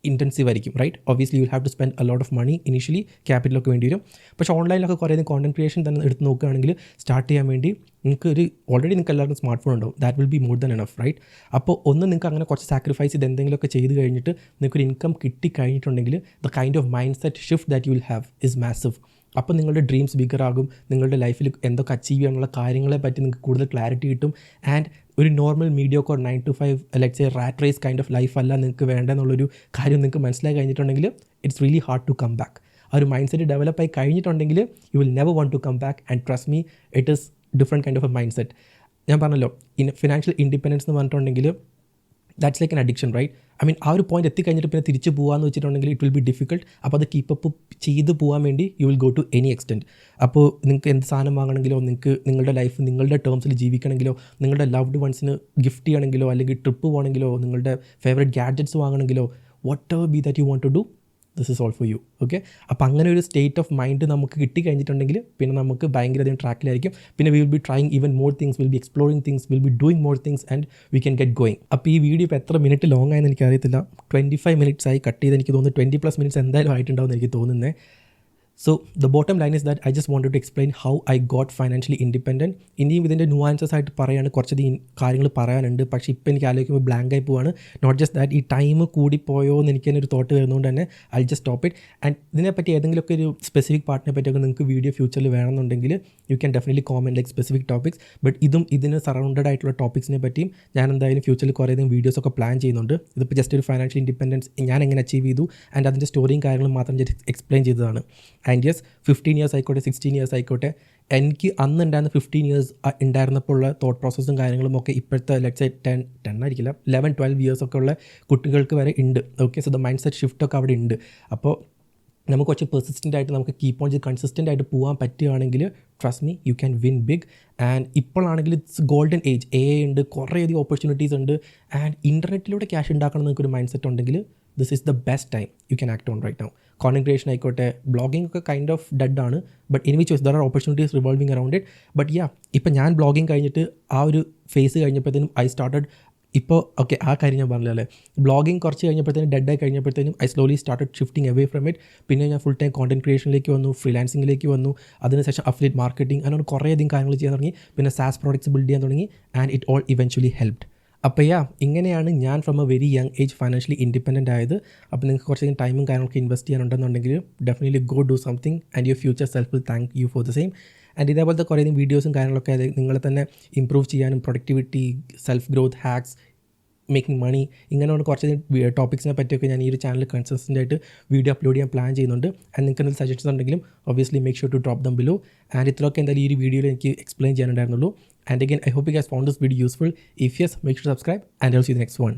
Speaker 1: ഇൻറ്റൻസീവ് ആയിരിക്കും, right? Obviously you will have to spend a lot of money initially, ക്യാപിറ്റലൊക്കെ വേണ്ടി വരും. പക്ഷേ ഓൺലൈനിലൊക്കെ കുറേയധികം കോണ്ടന്റ് ക്രിയേഷൻ തന്നെ എടുത്ത് നോക്കുകയാണെങ്കിൽ സ്റ്റാർട്ട് ചെയ്യാൻ വേണ്ടി നിങ്ങൾക്ക് ഓൾറെഡി നിങ്ങൾക്ക് എല്ലാവർക്കും സ്മാർട്ട് ഫോൺ ഉണ്ടാവും, that will be more than enough, right? അപ്പോൾ നിങ്ങൾക്ക് അങ്ങനെ കുറച്ച് സാക്രിഫൈസ് ചെയ്ത് എന്തെങ്കിലുമൊക്കെ ചെയ്ത് കഴിഞ്ഞിട്ട് നിങ്ങൾക്കൊരു ഇൻകം കിട്ടിക്കഴിഞ്ഞിട്ടുണ്ടെങ്കിൽ the kind of mind set shift that you will have is massive. അപ്പോൾ നിങ്ങളുടെ ഡ്രീംസ് ബിഗർ ആകും, നിങ്ങളുടെ ലൈഫിൽ എന്തൊക്കെ അച്ചീവ് ചെയ്യാനുള്ള കാര്യങ്ങളെ പറ്റി നിങ്ങൾക്ക് കൂടുതൽ ക്ലാരിറ്റി കിട്ടും. ആൻഡ് ഒരു normal mediocre 9 to 5 let's a rat race kind of life അല്ല നിങ്ങൾക്ക് വേണ്ടെന്നുള്ളൊരു കാര്യം നിങ്ങൾക്ക് മനസ്സിലായി കഴിഞ്ഞിട്ടുണ്ടെങ്കിൽ it's really hard to come back. ആ ഒരു മൈൻഡ് സെറ്റ് ഡെവലപ്പ് ആയി കഴിഞ്ഞിട്ടുണ്ടെങ്കിൽ you will never want to come back. And trust me, it is different kind of a mind set. ഞാൻ പറഞ്ഞല്ലോ, ഫിനാൻഷ്യൽ ഇൻഡിപെൻഡൻസ് എന്ന് പറഞ്ഞിട്ടുണ്ടെങ്കിൽ that's like an addiction, right? I mean ആ ഒരു പോയിന്റ് എത്തിക്കഴിഞ്ഞിട്ട് പിന്നെ തിരിച്ച് പോകാമെന്ന് വെച്ചിട്ടുണ്ടെങ്കിൽ ഇറ്റ് വിൽ ബി ഡിഫിക്കൾട്ട്. അപ്പോൾ അത് കീപ്പപ്പ് ചെയ്ത് പോകാൻ വേണ്ടി you will go to any extent. അപ്പോൾ നിങ്ങൾക്ക് എന്ത് സാധനം വാങ്ങണമെങ്കിലോ, നിങ്ങൾക്ക് നിങ്ങളുടെ ലൈഫ് നിങ്ങളുടെ ടേംസിൽ ജീവിക്കണമെങ്കിലോ, നിങ്ങളുടെ ലവ്ഡ് വൺസിന് ഗിഫ്റ്റ് ചെയ്യണമെങ്കിലോ, അല്ലെങ്കിൽ ട്രിപ്പ് പോകണമെങ്കിലോ, നിങ്ങളുടെ ഫേവറേറ്റ് ഗാഡ്ജറ്റ്സ് വാങ്ങണമെങ്കിലോ, whatever be that you want to do, this is all for you. Okay, അപ്പോൾ അങ്ങനെ ഒരു സ്റ്റേറ്റ് ഓഫ് മൈൻഡ് നമുക്ക് കിട്ടിക്കഴിഞ്ഞിട്ടുണ്ടെങ്കിൽ പിന്നെ നമുക്ക് ഭയങ്കരധികം ട്രാക്കിലായിരിക്കും. പിന്നെ we will be trying even more things, will be exploring things, will be doing more things and we can get going. അപ്പോൾ ഈ video ഇപ്പോൾ എത്ര മിനിറ്റ് ലോങ് ആയെന്ന് എനിക്കറിയത്തില്ല. 25 minutes ആയി കട്ട് ചെയ്ത്. എനിക്ക് തോന്നുന്നു 20+ minutes എന്തായാലും ആയിട്ടുണ്ടാവും എന്ന് എനിക്ക് തോന്നുന്നത്. So the bottom line is that I just wanted to explain how I got financially independent. ഇനിയും ഇതിൻ്റെ ന്യൂആൻസസ് ആയിട്ട് പറയുകയാണ്, കുറച്ചധികം കാര്യങ്ങൾ പറയാനുണ്ട്. പക്ഷേ ഇപ്പോൾ എനിക്ക് ആലോചിക്കുമ്പോൾ ബ്ലാങ്ക് ആയി പോവാണ്. നോട്ട് ജസ്റ്റ് ദാറ്റ് ഈ ടൈം കൂടിപ്പോയോ എന്ന് എനിക്ക് തന്നെ ഒരു തോട്ട് വരുന്നതുകൊണ്ട് തന്നെ I just stop it. And ഇതിനെപ്പറ്റി ഏതെങ്കിലുമൊക്കെ ഒരു സ്പെസിഫിക് പാർട്ടിനെ പറ്റിയൊക്കെ നിങ്ങൾക്ക് വീഡിയോ ഫ്യൂച്ചറിൽ വേണമെന്നുണ്ടെങ്കിൽ you can definitely comment like specific topics. But ഇതിന് സറൗണ്ടഡ് ആയിട്ടുള്ള ടോപ്പിക്സിനെ പറ്റിയും ഞാൻ എന്തായാലും ഫ്യൂച്ചറിൽ കുറേയധികം വീഡിയോസൊക്കെ പ്ലാൻ ചെയ്യുന്നുണ്ട്. ഇതിപ്പോൾ ജസ്റ്റ് ഒരു ഫൈനാൻഷ്യൽ ഇൻഡിപെൻഡൻസ് ഞാൻ എങ്ങനെ അച്ചീവ് ചെയ്തു ആൻഡ് അതിൻ്റെ സ്റ്റോറിയും കാര്യങ്ങളും മാത്രം ജസ്റ്റ് എക്സ്പ്ലെയിൻ ചെയ്തതാണ്. ആൻഡ് യെസ് 15 ഇയേഴ്സ് ആയിക്കോട്ടെ 16 ഇയേഴ്സ് ആയിക്കോട്ടെ, എനിക്ക് അന്ന് ഉണ്ടായിരുന്ന 15 ഇയേഴ്സ് ഉണ്ടായിരുന്നപ്പോൾ ഉള്ള തോട്ട് പ്രോസസ്സും കാര്യങ്ങളും ഒക്കെ ഇപ്പോഴത്തെ ലെറ്റ്സ് 10 ആയിരിക്കില്ല 11-12 ഇയേഴ്സ് ഒക്കെ ഉള്ള കുട്ടികൾക്ക് വരെ ഉണ്ട്. Okay, so the mind set shift ഒക്കെ അവിടെ ഉണ്ട്. അപ്പോൾ നമുക്ക് കുറച്ച് പെർസിസ്റ്റൻ്റ് ആയിട്ട് നമുക്ക് കീപ്പ് ഓൺ ചെയ്ത് കൺസിസ്റ്റൻ്റ് ആയിട്ട് പോകാൻ പറ്റുകയാണെങ്കിൽ trust me you can win big. And ഇപ്പോഴാണെങ്കിൽ ഇറ്റ്സ് ഗോൾഡൻ ഏജ്, ഉണ്ട്, കുറേയധികം ഓപ്പർച്യൂണിറ്റീസ് ഉണ്ട്. ആൻഡ് ഇൻ്റർനെറ്റിലൂടെ ക്യാഷ് ഉണ്ടാക്കണം എന്നൊരു മൈൻഡ് സെറ്റ് ഉണ്ടെങ്കിൽ this is the best time you can act on right now. Content creation ആയിക്കോട്ടെ, ബ്ലോഗിംഗ് ഒക്കെ കൈൻഡ് ഓഫ് ഡെഡ് ആണ്, but in which there are opportunities revolving around it. But ഇപ്പം ഞാൻ blogging കഴിഞ്ഞിട്ട് ആ ഒരു ഫേസ് കഴിഞ്ഞപ്പോഴത്തേനും ഐ സ്റ്റാർട്ടഡ് ഇപ്പോൾ ഓക്കെ ആ കാര്യം ഞാൻ പറഞ്ഞല്ലേ, ബ്ലോഗിങ് കുറച്ച് കഴിഞ്ഞപ്പോഴത്തേനും ഡെഡായി കഴിഞ്ഞപ്പോഴത്തേനും I slowly started shifting away from it. പിന്നെ ഞാൻ ഫുൾ ടൈം കോണ്ടന്റ് ക്രിയേഷനിലേക്ക് വന്നു, ഫ്രീലാൻസിങ്ങിലേക്ക് വന്നു, അതിനുശേഷം അഫിലിയേറ്റ് മാർക്കറ്റിംഗ്, അങ്ങനെ കുറേയധികം കാര്യങ്ങൾ ചെയ്യാൻ തുടങ്ങി. പിന്നെ സാസ് പ്രോഡക്ട്സ് ബിൽഡ് ചെയ്യാൻ തുടങ്ങി and it all eventually helped. അപ്പോൾ ഇങ്ങനെയാണ് ഞാൻ from a very young age financially independent ആയത്. അപ്പോൾ നിങ്ങൾക്ക് കുറച്ചധികം ടൈമും കാര്യങ്ങളൊക്കെ ഇൻവെസ്റ്റ് ചെയ്യാനുണ്ടെന്നുണ്ടെങ്കിൽ definitely go do something and your future self will thank you for the same. And ഇതേപോലത്തെ കുറേയധികം വീഡിയോസും കാര്യങ്ങളൊക്കെ നിങ്ങളെ തന്നെ ഇമ്പ്രൂവ് ചെയ്യാനും productivity, self growth hacks, making money, ഇങ്ങനെയുള്ള കുറച്ച് ടോപ്പിക്സിനെ പറ്റിയൊക്കെ ഞാൻ ഈ ഒരു ചാനൽ കൺസിസ്റ്റൻ്റ് ആയിട്ട് വീഡിയോ അപ്ലോഡ് ചെയ്യാൻ പ്ലാൻ ചെയ്യുന്നുണ്ട്. ആൻഡ് നിങ്ങൾക്ക് എന്തെങ്കിലും സജഷൻസ് ഉണ്ടെങ്കിലും obviously make sure to drop them below. And ഇത്രയൊക്കെ എന്തായാലും ഈ ഒരു വീഡിയോയിൽ എനിക്ക് എക്സ്പ്ലെയിൻ ചെയ്യാനുണ്ടായിരുന്നുള്ളൂ. And again I hope you guys found this video useful. If yes, make sure subscribe and I will see the next one.